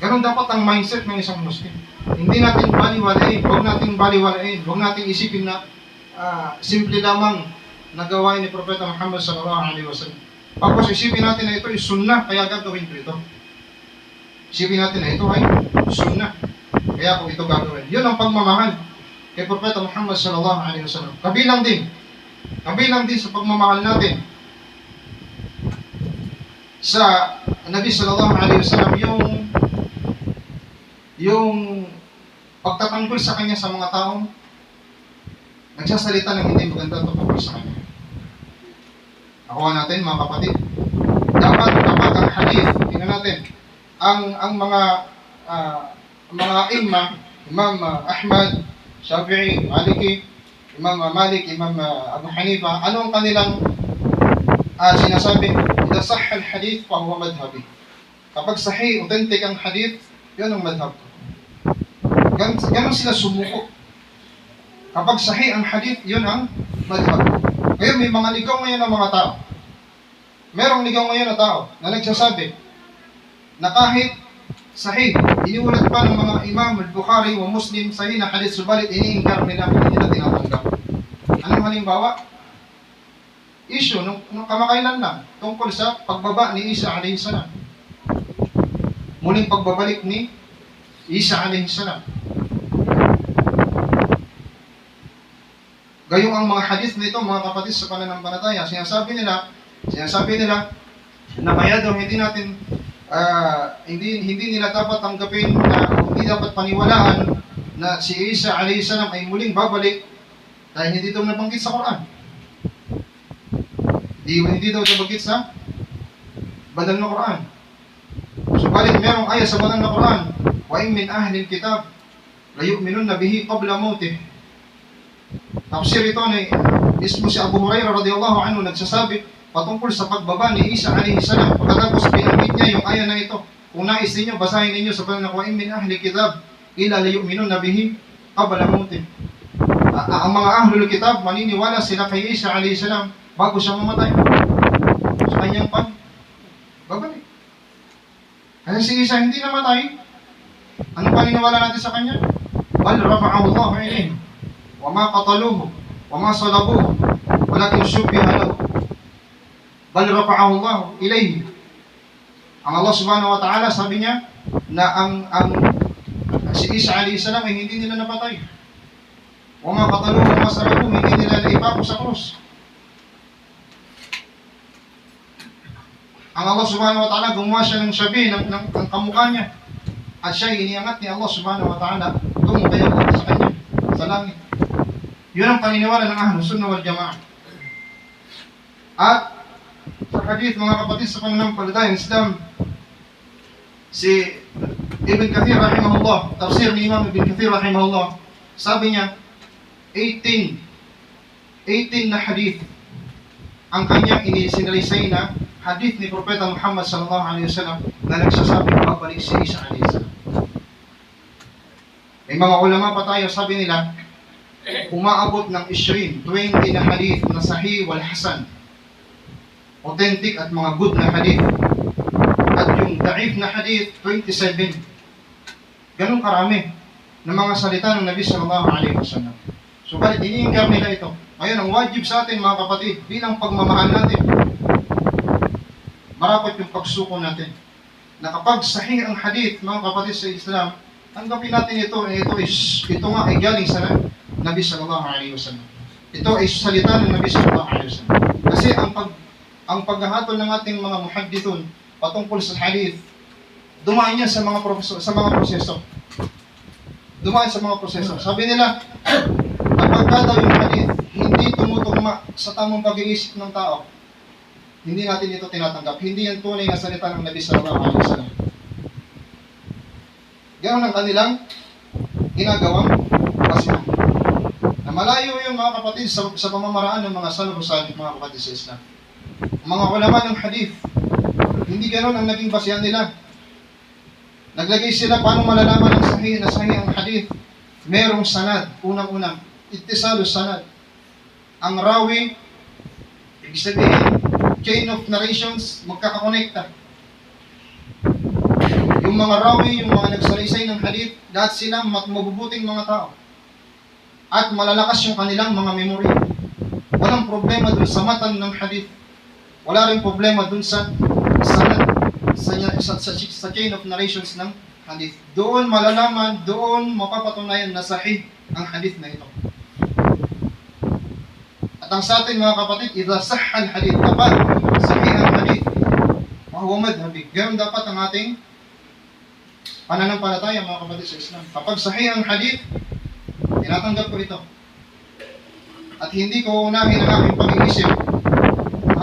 Ganun dapat ang mindset ng isang Muslim. Hindi natin baliwalain, huwag natin isipin na simple lamang na gawain ni Propeta Muhammad sallallahu alaihi wasallam. Tapos isipin natin na ito ay sunnah, kaya gagawin ko ito. Isipin natin na ito ay sunnah, kaya ko ito gagawin. Yun ang pagmamahal kay Propeta Muhammad sallallahu alaihi wasallam. Kabilang din sa pagmamahal natin sa Nabi sallallahu alaihi wasallam yung pagtatanggol sa kanya sa mga taong nagsasalita ng hindi maganda tungkol sa kanya. Nakuha natin mga kapatid. Dapat kapag ang hadith, tingnan natin, ang mga imam, Imam Ahmad, Shafi'i, Maliki, Imam Malik, Imam Abu Hanifa, ano ang kanilang sinasabi? Idha sahha al-hadith fa huwa madhhabi. Kapag sahih, authentic ang hadith, yun ang madhhab ko. Ganun sila sumuko. Kapag sahih ang hadith, yun ang madhhab. Ngayon, may mga ligaw ngayon ng mga tao. Merong ligaw ngayon na tao na nagsasabi na kahit sahih, iniulat pa ng mga imam, al-Bukhari o Muslim, sahih na hadith, subalit iniingkar nila, hindi nila tinatanggap. Anong halimbawa? Issue, nung kamakailan lang, tungkol sa pagbaba ni Isa alayhi salam. Muling pagbabalik ni Isa alayhi salam. Gayong ang mga hadith nito, mga kapatid sa pananampalataya, sinasabi nila na kaya daw hindi nila dapat tanggapin na hindi dapat paniwalaan na si Isa alayhi salam ay muling babalik dahil hindi daw nabanggit sa Quran. Hindi daw nabanggit sa banal na Quran. Subalit merong ayat sa banal na Quran, wa in min ahli al-kitab la yu'minunna bihi qabla mautih. Tafsir ito ni mismo si Abu Hurairah radhiyallahu anhu nagsasabi patungkol sa pagbaba ni Isa alayhi salam. Pagkatapos binanggit niya yung ayat na ito. Kung nais ninyo, basahin ninyo sa banal na wa in min ahli al-kitab illa la yu'minunna bihi qabla mautih. Ang mga ahlul kitab maniniwala sila kay Isa alayhi salam bago siya mamatay sa kanyang pagbabalik. Kasi si Isa hindi namatay. Ano paniniwala natin sa kanya? Bal rafa'ahu Allah ilayhi wa ma qataluhu wa ma salabuhu walakin syubbiha lahu bal rafa'ahu Allah ilayhi. Ang Allah subhanahu wa ta'ala, sabi niya na ang si Isa alayhi salam ay hindi nila napatay. Wa ma qataluhu wa ma salabuhu, hindi nila naipako sa krus. Ang Allah subhanahu wa ta'ala, gumawa siya ng sabi ng kamukha niya. At siya iniangat ni Allah subhanahu wa ta'ala tumutay sa kanya, sa langit. Yun ang paniniwala ng Ahlus Sunnah wal Jama'ah. At sa hadith, mga kapatid, sa pananampalatayang Islam, si Ibn Kathir rahimahullah, tafsir ni Imam Ibn Kathir rahimahullah, sabi niya, 18 na hadith ang kanyang inisinalaysay na hadith ni Propeta Muhammad sallallahu alaihi wasallam na nagsasabi na babalik si Isa alaihi salam. May mga ulama pa tayo, sabi nila, umaabot ng 20 na hadith na sahih wal hasan, authentic at mga good na hadith. At yung da'if na hadith, 27. Ganun karami ng mga salita ng Nabi sallallahu alaihi wasallam. So, balit iniinggar nila ito. Ngayon, ang wajib sa atin, mga kapatid, bilang pagmamahal natin, marapat yung pagsuko natin. Na kapag sahih ang hadith, mga kapatid sa Islam, tanggapin natin ito nga ay galing sa Nabi sallallahu alaihi wasallam. Ito ay salita ng Nabi sallallahu alaihi wasallam. Kasi ang paghahatol ng ating mga muhaddithun patungkol sa hadith, dumaan yan sa mga proseso. Dumaan sa mga proseso. Sabi nila, kapag daw yung hadith hindi tumutugma sa tamang pag-iisip ng tao, hindi natin ito tinatanggap. Hindi yan tunay na salita ng Nabi sallallahu alaihi wasallam. Ganoon ang kanilang ginagawang basihan. Na malayo yung mga kapatid sa pamamaraan ng mga salafus salih, mga kapatid sa Islam. Mga ulama ng hadith, hindi ganoon ang naging basihan nila. Naglagay sila paano malalaman ang sahih na sahih ang hadith. Merong sanad, unang-unang, ittisalus sanad. Ang rawi, ibig sabihin, chain of narrations, magkakakonekta. Yung mga rawi, yung mga nagsalaysay ng hadith, lahat sila mabubuting mga tao. At malalakas yung kanilang mga memory. Walang problema dun sa matan ng hadith. Wala rin problema dun sa sanad, sa chain of narrations ng hadith. Doon malalaman, doon mapapatunayan na sahih ang hadith na ito. At ang sa atin, mga kapatid, idha sahha al-hadith, kapag sahih ang hadith, mahuwa madhabi. Ganun dapat ang ating pananampalataya, mga kapatid sa Islam. Kapag sahih ang hadith, tinatanggap ko ito. At hindi ko unahin ang aking pag-iisip.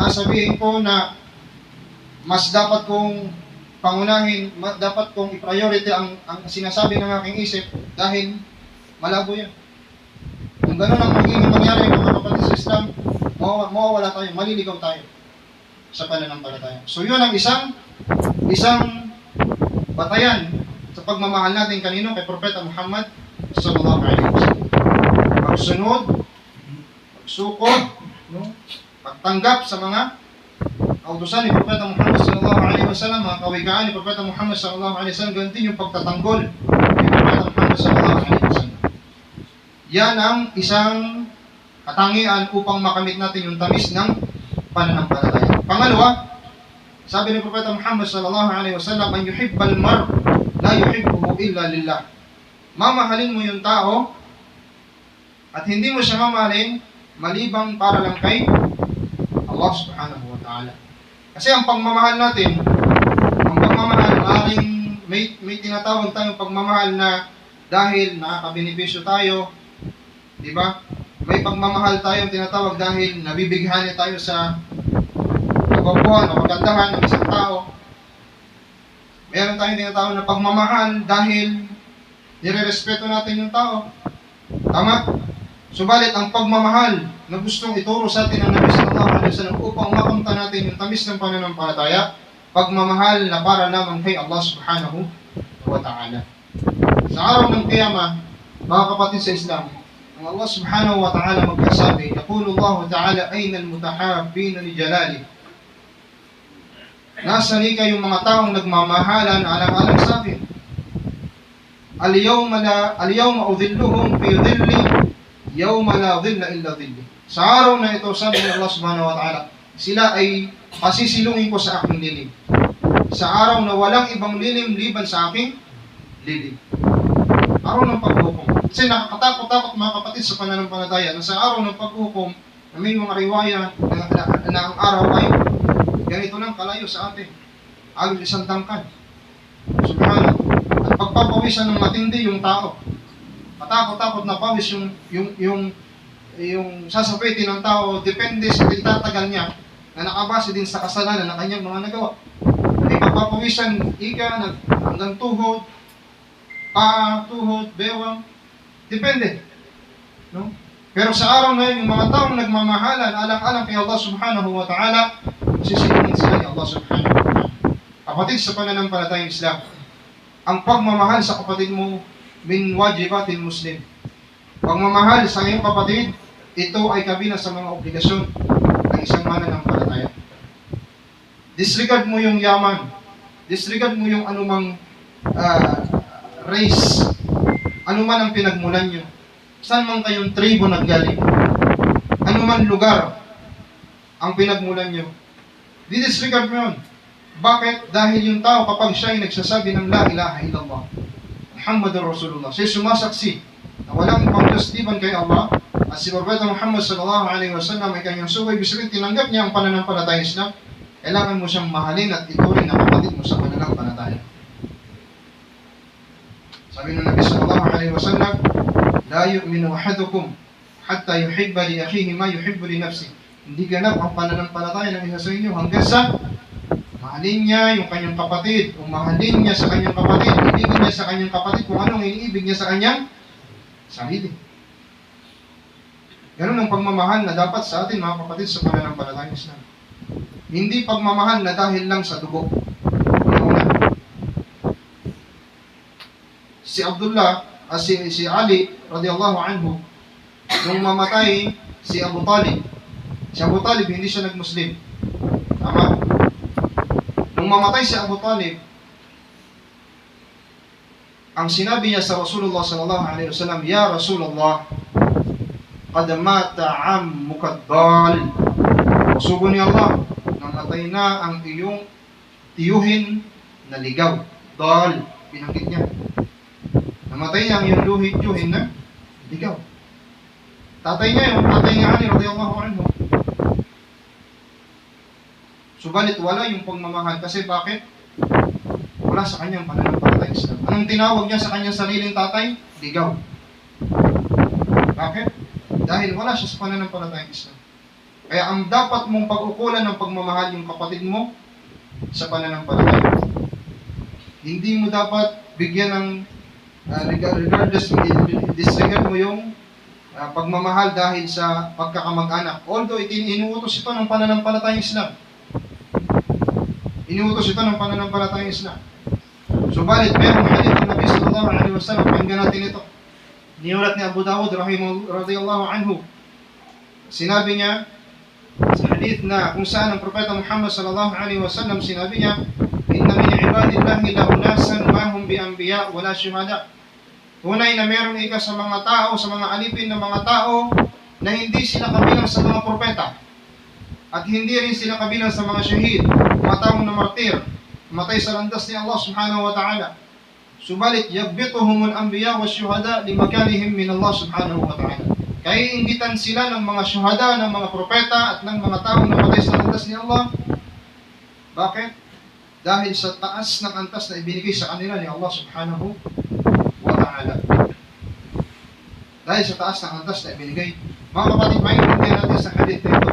Sabihin ko na mas dapat kong pangunahin, dapat kong i-priority ang sinasabi ng aking isip dahil malabo yan. Kung gano'n ang magiging mangyari, mga kapatid sa Islam, mawawala tayo, maliligaw tayo sa pananampalataya. So yun ang isang batayan sa pagmamahal natin kanino kay Propeta Muhammad sallallahu alaihi wasallam. Pagsunod, pagsuko, pagtanggap sa mga kautusan ni Propeta Muhammad sallallahu alaihi wasallam, mga kawikaan ni Propeta Muhammad sallallahu alaihi wasallam, ganun din yung pagtatanggol ni Propeta Muhammad sallallahu alaihi wasallam. Yan ang isang katangian upang makamit natin yung tamis ng pananampalataya. Pangalawa, sabi ni Propeta Muhammad sallallahu alaihi wasallam, "Man yuhibbal mar la yuhibbuhu illa lillah." Mamahalin mo yung tao at hindi mo siya mamahalin malibang para lang kay Allah subhanahu wa ta'ala. Kasi ang pagmamahal natin, may tinatawag tayong pagmamahal na dahil nakakabenepisyo tayo, di ba? May pagmamahal tayong tinatawag dahil nabibighani tayo sa pagpapuhan o kagandahan ng isang tao. Meron tayong tinatawag na pagmamahal dahil nirerespeto natin yung tao. Tama? Subalit ang pagmamahal na gustong ituro sa atin ng Nabi sallallahu alaihi wasallam upang makamta natin yung tamis ng pananampalataya, pagmamahal na para lamang kay Allah subhanahu wa ta'ala. Sa araw ng Qiyamah, mga kapatid sa Islam, ang Allah subhanahu wa ta'ala magkasabi, yaqulu Allah ta'ala, ayna al-mutahabbina li jalali. Nasaan kayong mga taong nagmamahalan alang-alang sa akin? Al-yawma udhilluhum fi dhilli yawma la dhilla illa dhilli. Sa araw na ito, sabi ng Allah subhanahu wa ta'ala, sila ay pasisilungin ko sa aking lilim. Sa araw na walang ibang lilim liban sa aking lilim. Araw ng paghukom. Kasi nakakatakot-takot mga kapatid sa pananampalataya na sa araw ng paghukom, na may mga riwaya na ang araw ay ganito lang kalayo sa atin. Agad isang tangkad. Subhanallah. At pagpapawisan ng matindi yung tao. Matakot-takot na pawis yung sasapitin ng tao, depende sa itatagal niya na nakabase din sa kasalanan na kanyang mga nagawa. May pagpapawisan, hanggang tuhod, paa, tuhod, bewang, depende. No? Pero sa araw na yun, yung mga taong nagmamahalan, alang-alang kay Allah subhanahu wa ta'ala, sisilingin sila ni Allah subhanahu wa ta'ala. Kapatid sa pananampalatayang Islam, ang pagmamahal sa kapatid mo, min wajibatil Muslim. Pagmamahal sa iyong kapatid, ito ay kabilang sa mga obligasyon ng isang mananampalataya. Disregard mo yung yaman, disregard mo yung anumang race, anuman ang pinagmulan nyo, saan man kayong tribo naggaling, anuman lugar ang pinagmulan nyo, di-disregard mo yun. Bakit? Dahil yung tao kapag siya ay nagsasabi ng La ilaha illallah Muhammadur Rasulullah, siya sumasaksi na walang ibang Diyos liban kay Allah at si Propeta Muhammad sallallahu alaihi wasallam ay kanyang sugay, bisagin tinanggap niya ang pananampalatayang Islam, kailangan mo siyang mahalin at ituring na kapatid mo sa pananampalataya. Sabi ng Nabi sallallahu alaihi wasallam, la yu'minu ahadukum hatta yuhibba li akhihi ma yuhibbu li nafsihi. Hindi ganap ang pananampalataya ng isa sa inyo hanggang sa mahalin niya yung kanyang kapatid, o mahalin niya sa kanyang kapatid, ibigin niya sa kanyang kapatid kung anong iniibig niya sa kanyang sarili. Ganun ang pagmamahal na dapat sa atin mga kapatid sa pananampalatayang Islam. Hindi pagmamahal na dahil lang sa dugo. Una. Si Abdullah, si Ali radiyallahu anhu, nung mamatay si Abu Talib. Si Abu Talib hindi siya nag-Muslim. Tama? Nung mamatay si Abu Talib, ang sinabi niya sa Rasulullah sallallahu alaihi wasallam, Ya Rasulullah, qad mata ammuka ad-dal. Sugo ni Allah, namatay na ang iyong tiyuhin na ligaw. Dal, binanggit niya. Namatay niya ang iyong tiyuhin na ligaw. Tatay niya yung tatay ni Ali radiyallahu anhu. Subalit wala yung pagmamahal kasi bakit? Wala sa kanyang pananampalatayang Islam. Anong tinawag niya sa kanyang sariling tatay? Ligaw. Bakit? Dahil wala siya sa pananampalatayang Islam. Kaya ang dapat mong pag-ukulan ng pagmamahal yung kapatid mo sa pananampalataya. Hindi mo dapat bigyan ng regardless, disregard mo yung pagmamahal dahil sa pagkakamag-anak. Although inuutos ito ng pananampalatayang Islam. Inuutos ito ng pananampalatayang Islam. Subalit, merong hadith ng Nabi sallallahu alaihi wasallam, pakinggan natin ito. Niulat ni Abu Dawud radiyallahu anhu. Sinabi niya sa hadith na kung saan ang Propeta Muhammad sallallahu alaihi wasallam sinabi niya, Inna min ibadillahi la unasan ma hum bi anbiya wala syuhada. Tunay na meron ika sa mga tao, sa mga alipin ng mga tao na hindi sila kabilang sa mga propeta at hindi rin sila kabilang sa mga syahid, mga taong na martir, matay sa landas ni Allah subhanahu wa ta'ala. Subalit, yagbituhumul anbiya wa syuhada limakanihim min Allah subhanahu wa ta'ala. Kaya inggitan sila ng mga syuhada, ng mga propeta at ng mga taong namatay sa landas ni Allah. Bakit? Dahil sa taas ng antas na ibinigay sa kanila ni Allah subhanahu wa ta'ala. Dahil sa taas ng antas na ibinigay. Mga kapatid, maintindihan natin sa hadith ito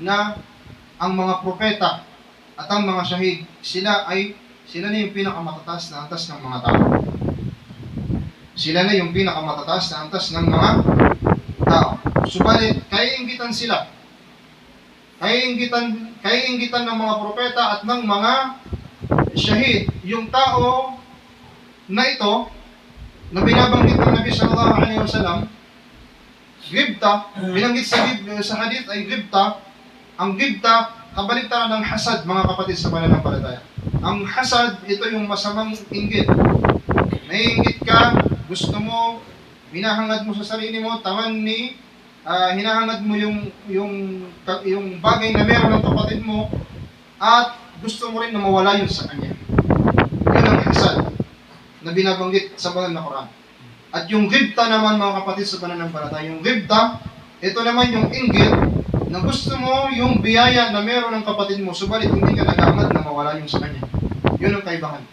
na ang mga propeta at ang mga syahid, sila na yung pinakamatataas na antas ng mga tao. Sila na yung pinakamatataas na antas ng mga tao. Subalit, kaya inggitan sila. Kaya inggitan ng mga propeta at ng mga syahid, yung tao na ito, na binabanggit ng Nabi sallallahu alaihi wasallam, gibta, binanggit sa hadith ay gibta. Ang gibta, kabaligtaran ng hasad, mga kapatid sa pananampalataya. Ang hasad, ito yung masamang inggit. Naiinggit ka, gusto mo, minahangad mo sa sarili mo, tamanni, hinahangad mo yung bagay na meron ng kapatid mo at gusto mo rin na mawala yun sa kanya. Yun ang hasad na binabanggit sa banal na Quran. At yung ghibta naman mga kapatid sa pananampalataya, yung ghibta, ito naman yung inggit na gusto mo yung biyaya na meron ng kapatid mo, subalit hindi ka nag-ahangad na mawala yung sa kanya. Yun ang kaibahan.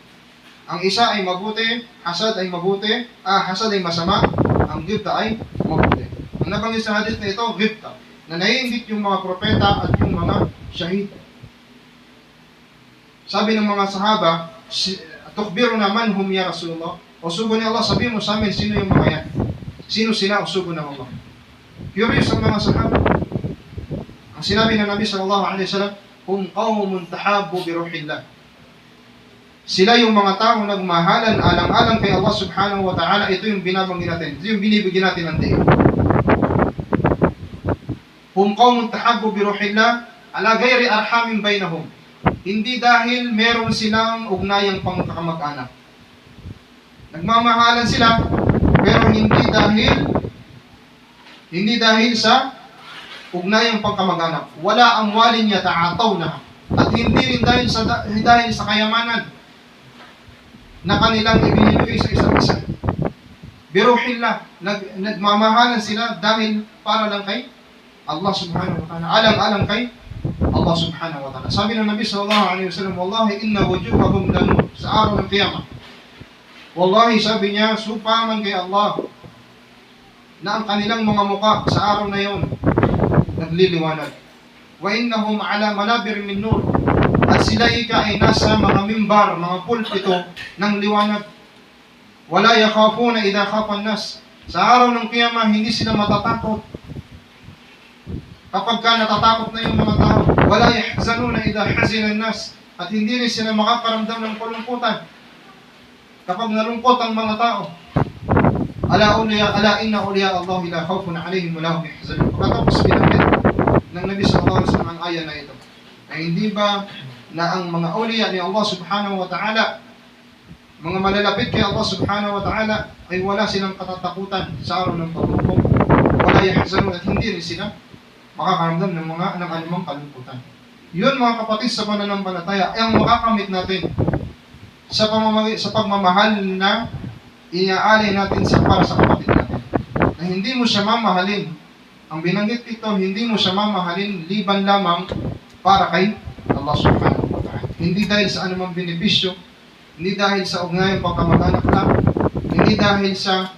Ang isa ay mabuti, hasad ay mabuti, hasad ay masama, ang ghibta ay mabuti. Ang nabanggit sa hadith na ito, ghibta, na naiinggit yung mga propeta at yung mga shahid. Sabi ng mga sahaba, tukbiruna man hum ya Rasulullah. Usugo ni Allah, sabi mo sa amin, sino yung mga yan? Sino sila usugo ng Allah? Curious ang mga sahaba. Ang sinabi ng Nabi sallallahu alaihi wasallam, hum qawmun tahabbu bi ruhillah. Sila yung mga tao nagmahalan alang-alang kay Allah subhanahu wa ta'ala. Ito yung binabanggit natin. Ito yung binibigyan natin ng diin. Hum qawmun tahabbu bi ruhillah ala ghairi arhamin bainahum. Hindi dahil meron silang ugnayang pangkakamag-anak. Nagmamahalan sila, pero hindi dahil sa ugnayang pangkamag-anak. Wala amwalin yata'ataw na. At hindi rin dahil sa kayamanan na kanilang ibinibigay sa isa't isa. Biruhillah, nagmamahalan sila dahil para lang kay Allah subhanahu wa ta'ala. Alang-alang kay Allah subhanahu wa ta'ala. Sabi ng Nabi sallallahu alaihi wasallam, wallahi inna wujuhahum lanur, sa araw ng qiyamah. Wallahi, sabi niya, supaman kay Allah na ang kanilang mga muka sa araw na yon nagliliwanag. Wa innahum ala manabir min nur, at sila ay nasa mga mimbar, mga pulpito ng liwanag. Wala yakhafuna idha khafa an-nas. Sa araw ng qiyamah, hindi sila matatakot kapag ka natatakot na yung mga tao. Wala yahzanuna idha hazina an-nas, at hindi rin sila makakaramdam ng kalungkutan kapag nalungkot ang mga tao. Ala inna awliya Allah la khawfun alaihim wa lahum yahzanun. Pagkatapos binanggit ng Nabi sallallahu alaihi wasallam ang aya na ito, ay hindi ba na ang mga awliya ni Allah subhanahu wa ta'ala, mga malalapit kay Allah subhanahu wa ta'ala, ay wala silang katatakutan sa araw ng paghukom. Wala yahzanun, at hindi rin sila makakaramdam ng anumang kalungkutan. Yun mga kapatid sa pananampalataya ay ang makakamit natin sa pagmamahal na iaalay natin para sa kapatid natin. Na hindi mo siya mamahalin. Ang binanggit dito, hindi mo siya mamahalin liban lamang para kay Allah subhanahu wa ta'ala. Hindi dahil sa anumang benepisyo, hindi dahil sa ugnayang pagkamag-anak lang, hindi dahil sa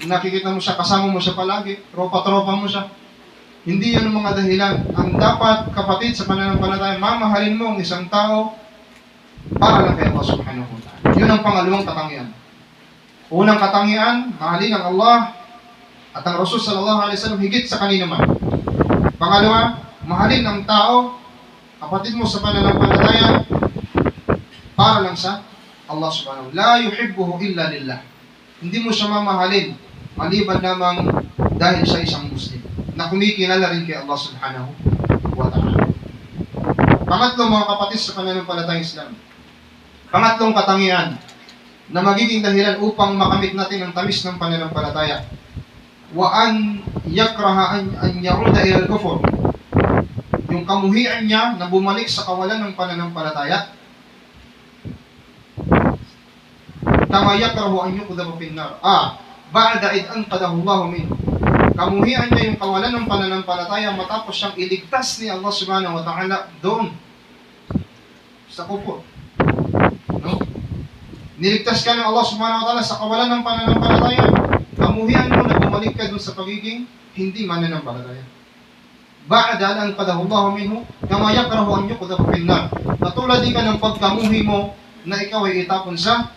nakikita mo siya, kasama mo siya palagi, tropa-tropa mo siya. Hindi yun ang mga dahilan. Ang dapat, kapatid, sa pananampalataya, mamahalin mo ang isang tao para lang kay Allah subhanahu wa ta'ala. Yun ang pangalawang katangian. Unang katangian, mahalin ang Allah at ang Rasul sallallahu alaihi wasallam higit sa kanino man. Pangalawa, mahalin ang tao, kapatid mo sa pananampalataya, para lang sa Allah subhanahu wa ta'ala. La yuhibbuhu illa lillah. Hindi mo siya mamahalin maliban lamang dahil siya isang Muslim na kumikilala rin kay Allah subhanahu wa ta'ala. Pangatlo mga kapatid sa pananampalatayang Islam. Pangatlong katangian na magiging dahilan upang makamit natin ang tamis ng pananampalataya. Wa an yakraha an yauda ila al-kufr. Yung kamuhian niya na bumalik sa kawalan ng pananampalataya. Kama yakrahu an yuqdhaba fin nar. Ba'da id anqadahu Allah min. Kamuhian niya yung kawalan ng pananampalataya matapos siyang iligtas ni Allah subhanahu wa ta'ala doon sa kufur. No? Niligtas ka ng Allah subhanahu wa ta'ala sa kawalan ng pananampalataya. Kamuhian mo na bumalik ka doon sa pagiging hindi mananampalataya. Ba'da an qadahu Allah minhu kama yakrahu an yuqdhaba fin nar. Katulad din ka ng pagkamuhi mo na ikaw ay itapon sa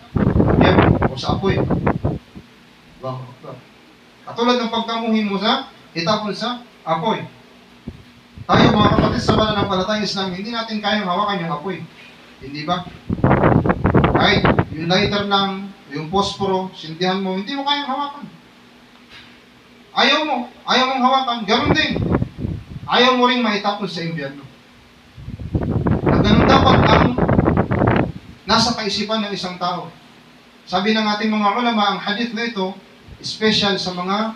o sa apoy. Allahu Akbar. Katulad ng pagkamuhi mo sa itapon sa apoy. Tayo mga kapatid sa pananampalatayang Islam, hindi natin kayang hawakan yung apoy. Hindi ba? Kahit yung lighter lang, yung posporo, sindihan mo, hindi mo kayang hawakan. Ayaw mong hawakan, ganoon din. Ayaw mo ring maitapon sa impyerno. Na ganun dapat ang nasa kaisipan ng isang tao. Sabi ng ating mga ulama, ang hadith na ito, special sa mga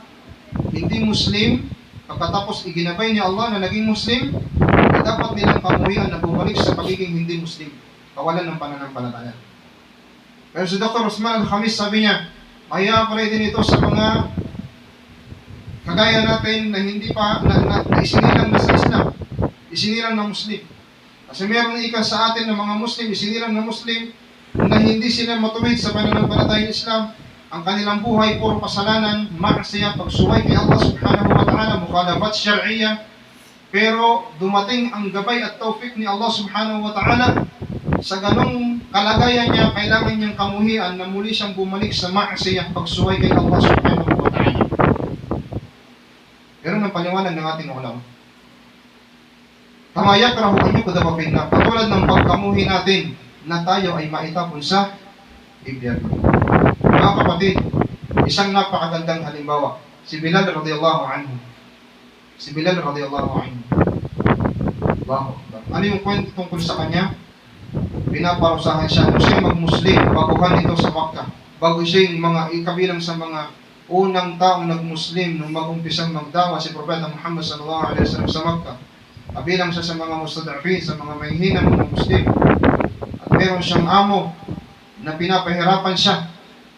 hindi Muslim pagkatapos iginabay ni Allah na naging Muslim, na dapat nilang pamuhian na bumalik sa pagiging hindi Muslim, kawalan ng pananampalataya. Pero si Dr. Usman Al-Khamis sabi niya, maya pa din ito sa mga kagaya natin na hindi pa na isinilang na sa Islam, isinilang na Muslim. Kasi meron ika sa atin ng mga Muslim, isinilang na Muslim, na hindi sila matuwid sa pananampalataya ng Islam, ang kanilang buhay puro kasalanan, maksiya, pagsuway kay Allah subhanahu wa ta'ala, mukhalafat syar'iyya. Pero dumating ang gabay at taufik ni Allah subhanahu wa ta'ala, sa ganong kalagayan niya, kailangan niyang kamuhian na muli siyang bumalik sa maksiya, pagsuway kay Allah subhanahu wa ta'ala. Pero ng paliwanag ng ating ulama, kama yakrahu an yukdhaba fi an-nar, katulad ng pagkamuhi natin na tayo ay maitapon sa impyerno. Mga kapatid, isang napakagandang halimbawa, si Bilal radhiyallahu anhu. Si Bilal radhiyallahu anhu. Allahu Akbar. Ano yung kwento tungkol sa kanya? Pinaparusahan siya nung siya mag-Muslim, baguhan ito sa Makkah. Bago siya yung kabilang sa mga unang taong nag-Muslim nung mag-umpisang magdawa si Propeta Muhammad sallallahu alaihi wasallam sa Makkah. Kabilang siya sa mga mustad'afin, sa mga mahihinang mga Muslim. At meron siyang amo na pinapahirapan siya.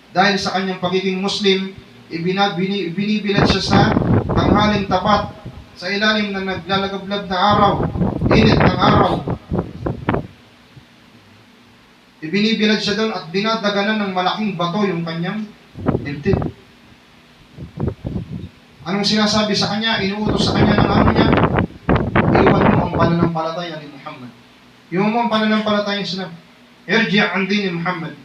Dahil sa kanyang pagiging Muslim, binibilad siya sa tanghaling tapat sa ilalim ng naglalagablab na araw, init ng araw. Ibinibilad siya doon at dinadaganan ng malaking bato yung kanyang dibdib. Anong sinasabi sa kanya? Inuutos sa kanya ng amo niya, iwan mo ang pananampalataya ni Muhammad. Iwan mo ang pananampalataya ni Islam. Irji' an din ni Muhammad.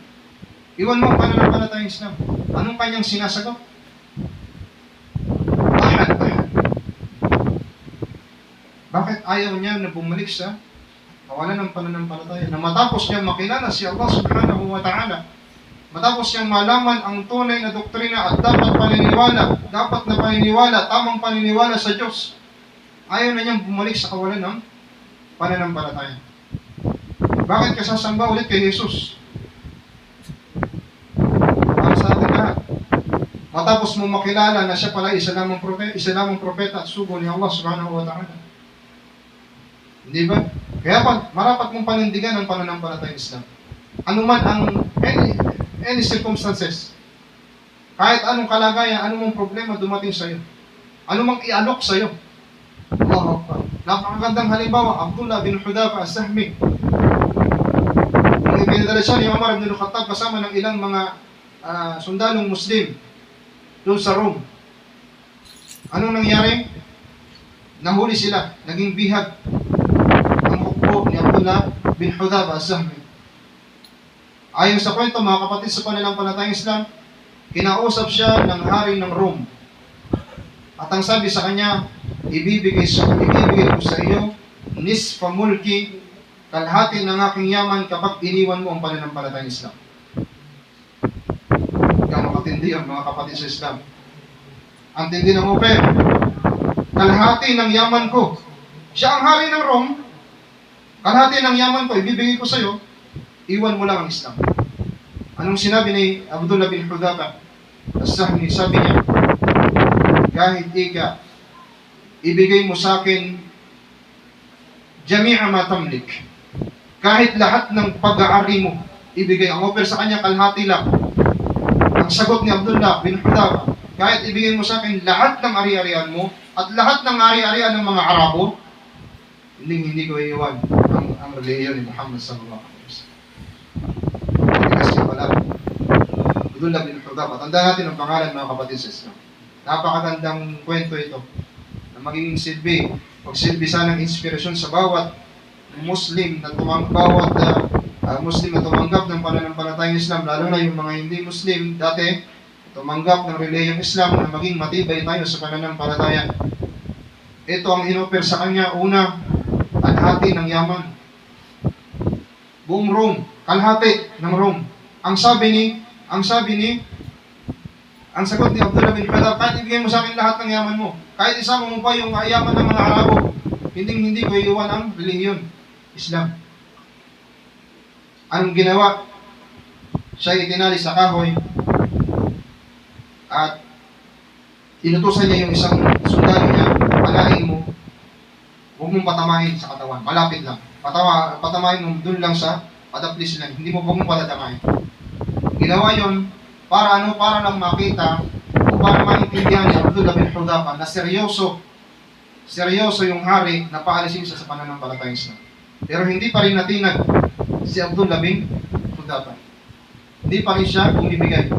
Iwan mo ang pananampalataya ni Islam. Anong kanyang sinasagot? Ahad. Bakit ayaw niya na bumalik sa kawalan ng pananampalataya? Na matapos niya makilala si Allah subhanahu wa ta'ala, matapos niyang malaman ang tunay na doktrina at dapat na paniniwala, tamang paniniwala sa Diyos, ayaw na niyang bumalik sa kawalan ng pananampalataya. Bakit ka sasamba ulit kay Jesus? Para sa atin lahat. Matapos mo makilala na siya pala isa lamang propeta at sugo ni Allah subhanahu wa ta'ala. Hindi ba? Kaya marapat mong panindigan ang pananampalataya ng Islam. Ano man ang any circumstances, kahit anong kalagayan, anong problema dumating sa iyo, anumang ialok sa iyo. Allahu Akbar. Napakagandang halimbawa, Abdullah bin Hudhafa as-Sahmi. Nung ipinadala siya ni Umar ibn al-Khattab kasama ng ilang mga sundalong Muslim doon sa Rome. Anong nangyari? Nahuli sila, naging bihag ang hukbo ni Abdullah bin Hudhafa as-Sahmi. Ayon sa kwento, mga kapatid, sa pananampalatayang Islam, kinausap siya ng hari ng Rome. At ang sabi sa kanya, ibibigay ko sa iyo nisfa mulki, kalahati ng aking yaman kapag iniwan mo ang pananampalatayang Islam. Kaya makatindi ang mga kapatid sa Islam. Ang tindi ng offer, kalahati ng yaman ko. Siya ang hari ng Rome, kalahati ng yaman ko, ibibigay ko sa iyo, iwan mo lang ang Islam. Anong sinabi ni Abdullah bin Hudhafa as-Sahmi? Sabi niya, kahit ibigay mo sa akin jami'a ma tamlik, kahit lahat ng pag-aari mo, ibigay. Ang offer sa kanya, kalahati lang. Ang sagot ni Abdullah bin Hudhafa, kahit ibigay mo sa akin lahat ng ari-arian mo at lahat ng ari-arian ng mga Arabo, hindi ko iiwan ang relihiyon ni Muhammad sallallahu alaihi wasallam. Kasi wala. Abdullah bin Hudhafa. Tandaan natin ang pangalan, mga kapatid sa Islam. Napakagandang kwento ito na magiging magsilbi sanang inspirasyon sa bawat Muslim na Muslim na tumanggap ng pananampalatayang Islam, lalo na yung mga hindi Muslim dati tumanggap ng reliyong Islam, na maging matibay tayo sa pananampalataya. Ito ang inoffer sa kanya. Una, kalahati ng yaman. Buong Rome, kalahati ng Rome. Ang sagot ni Abdullah bin Hudhafa, kahit ibigay mo sa akin lahat ng yaman mo, kahit isama mo pa yung yaman ng mga Arabo, hindi ko iiwan ang relihiyon, Islam. Anong ginawa? Siya itinali sa kahoy at inutusan niya yung isang sundalo niya alalain mo, huwag mong patamahin sa katawan. Malapit lang. Patamahin mo dun lang sa padaplis lang. Hindi mo huwag mong patamahin. Ginawa yon para ano? Para lang makita o para maintindihan ni Abdullah bin Hudhafa na seryoso yung hari na paalisin siya sa pananampalatayang Islam. Pero hindi pa rin natinag si Abdullah bin Hudhafa. Hindi pa rin siya bumibigay.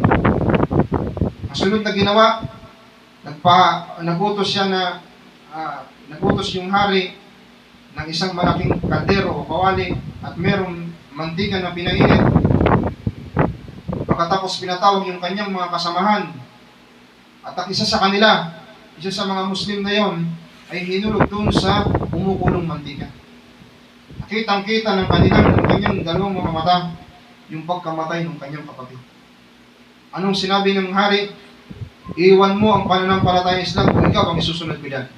Ang sunod na ginawa, nagutos siya na nagutos yung hari ng isang malaking kaldero o kawali at merong mantika na pinainit. Pagkatapos pinatawag yung kanyang mga kasamahan at ang isa sa kanila, isa sa mga Muslim na yon, ay hinulog doon sa umukulong mantika. Kitang-kita ng kanyang dalawang mga mata yung pagkamatay ng kanyang kapatid. Anong sinabi ng hari? Iwan mo ang pananampalatayang Islam kung ikaw ang isusunod ko dyan.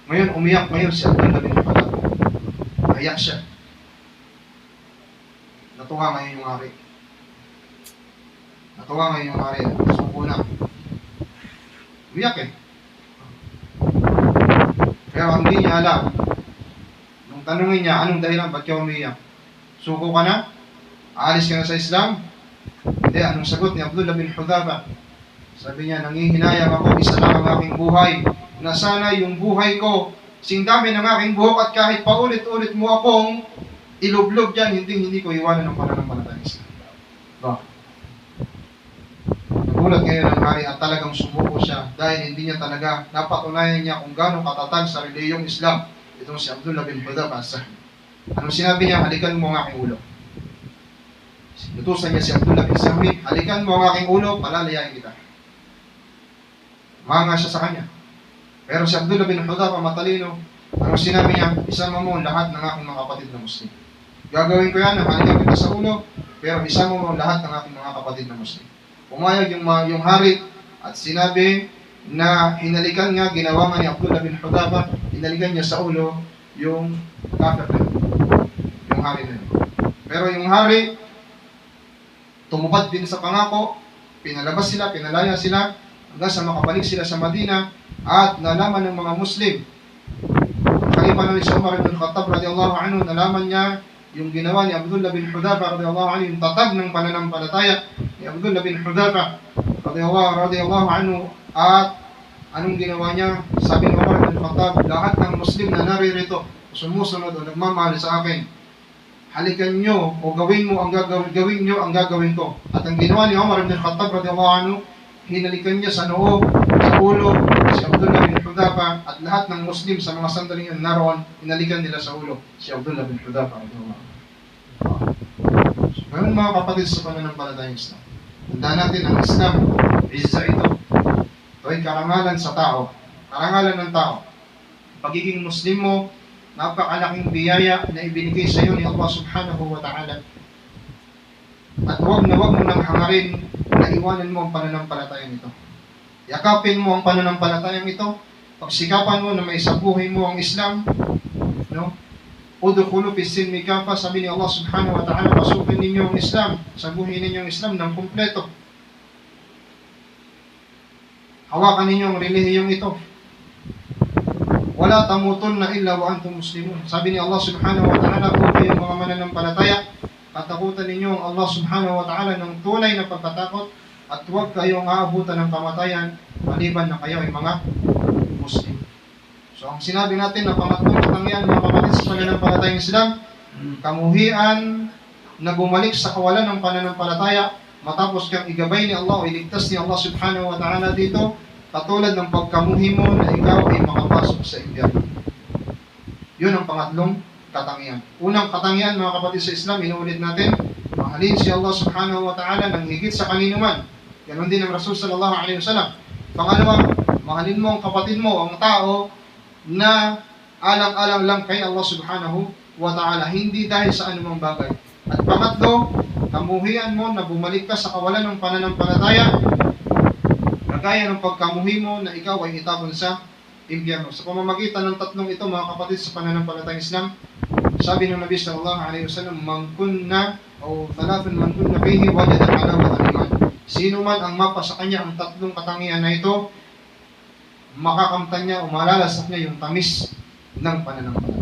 Ngayon, umiyak ngayon si Abdullah bin Hudhafa. Naiyak siya. Natuwa ngayon yung hari. Natuwa ngayon yung hari. Suko na. Umiyak eh. Pero hindi niya alam. Nung tanungin niya, anong dahilan, ba't ka umiyak? Suko ka na? Aalis ka na sa Islam? Hindi, anong sagot ni Abdullah bin Hudhafa? Sabi niya, nangihinayang ako, isa lang ang aking buhay. Na sana yung buhay ko, sing dami ng aking buhok at kahit paulit-ulit mo akong ilublob dyan, hindi ko iwanan ng pananampalatayang Islam. Ba? Nagulat ngayon ang hari at talagang sumuko siya dahil hindi niya talaga napatunayan niya kung gaano katatag sa reliyong Islam. Itong si Abdullah bin Hudhafa. Anong sinabi niya? Halikan mo ang aking ulo. Sinutusan niya si Abdullah bin Sahmi, halikan mo ang aking ulo, palalayain kita. Manga siya sa kanya. Pero si Abdullah bin Hudhafa matalino. Anong sinabi niya? Isama mo lahat ng aking mga kapatid na Muslim. Gagawin ko yan, halikan kita sa ulo, pero isama mo lahat ng aking mga kapatid na Muslim. Pumayag yung hari at sinabi na hinalikan nga, ginawa nga ni Abdullah bin Hudhafa, hinalikan niya sa ulo yung kafir na yun. Yung hari na yun. Pero yung hari, tumupad din sa pangako, pinalabas sila, pinalaya sila, hanggang sa makabalik sila sa Madina at nalaman ng mga Muslim. Khalifa na si Umar ibn Khattab radiyallahu anhu, nalaman niya yung ginawa ni Abdullah bin Hudhafa radiyallahu anhu, yung tatag ng pananampalataya ni Abdullah bin Hudhafa radiyallahu anhu. At anong ginawa niya? Sabi ni Umar ibn Khattab, lahat ng Muslim na naririto, sumusunod o nagmamahal sa akin, halikan nyo o gawin nyo ang gagawin ko. At ang ginawa ni Umar ibn Khattab radiyallahu anhu, hinalikan niya sa noo, sa ulo, si Abdullah bin Hudhafa at lahat ng Muslim sa mga sandaling yun naroon, hinalikan nila sa ulo, si Abdullah bin Hudhafa radiyallahu anhu. Ngayon mga kapatid sa pananampalatayang Islam, tandaan natin ang Islam, izza ito. Ito ay karangalan sa tao, karangalan ng tao. Pagiging Muslim mo, napakalaking biyaya na ibinigay sa iyo ni Allah subhanahu wa ta'ala. At huwag mo nang hangarin na iwanan mo ang pananampalatayang ito. Yakapin mo ang pananampalatayang ito. Pagsikapan mo na maisabuhay mo ang Islam. No? Udkhulu fis silmi kafa, sabi ni Allah subhanahu wa ta'ala, pasukin ninyo ang Islam. Sabuhin ninyo ang Islam ng kumpleto. Hawakan ninyo ang relihiyong ito. Wala tamutun na illa wa antum muslimun. Sabi ni Allah subhanahu wa ta'ala, kung kayong mga mananampalataya, katakutan ninyo ang Allah subhanahu wa ta'ala ng tunay na pagkatakot at huwag kayong aabutan ng kamatayan maliban na kayo ay mga Muslim. So ang sinabi natin na pangatlong katangian mga kapatid sa pananampalatayang Islam, kamuhian na bumalik sa kawalan ng pananampalataya matapos kang igabay ni Allah o iligtas ni Allah subhanahu wa ta'ala dito, katulad ng pagkamuhi mo na ikaw ay makapasok sa impyerno. Yun ang pangatlong katangian. Unang katangian mga kapatid sa Islam, inuulit natin, mahalin si Allah subhanahu wa ta'ala ng higit sa kaninuman. Ganon din ang Rasul sallallahu alaihi wasallam. Pangalawa, mahalin mo ang kapatid mo, ang tao na alang-alang lang kay Allah subhanahu wa ta'ala, hindi dahil sa anumang bagay. At pangatlo, kamuhian mo na bumalik ka sa kawalan ng pananampalataya, kagaya ng pagkamuhi mo na ikaw ay itapon sa impyerno. Sa pamamagitan ng tatlong ito mga kapatid sa pananampalatayang Islam, sabi ng Nabi sallallahu alaihi wasallam, man kunna o thalathun man kunna fihi wajada halawat al-iman. Sino man ang mapa sa kanya ang tatlong katangian na ito, makakamtan niya o malalasak niya yung tamis ng pananampalataya.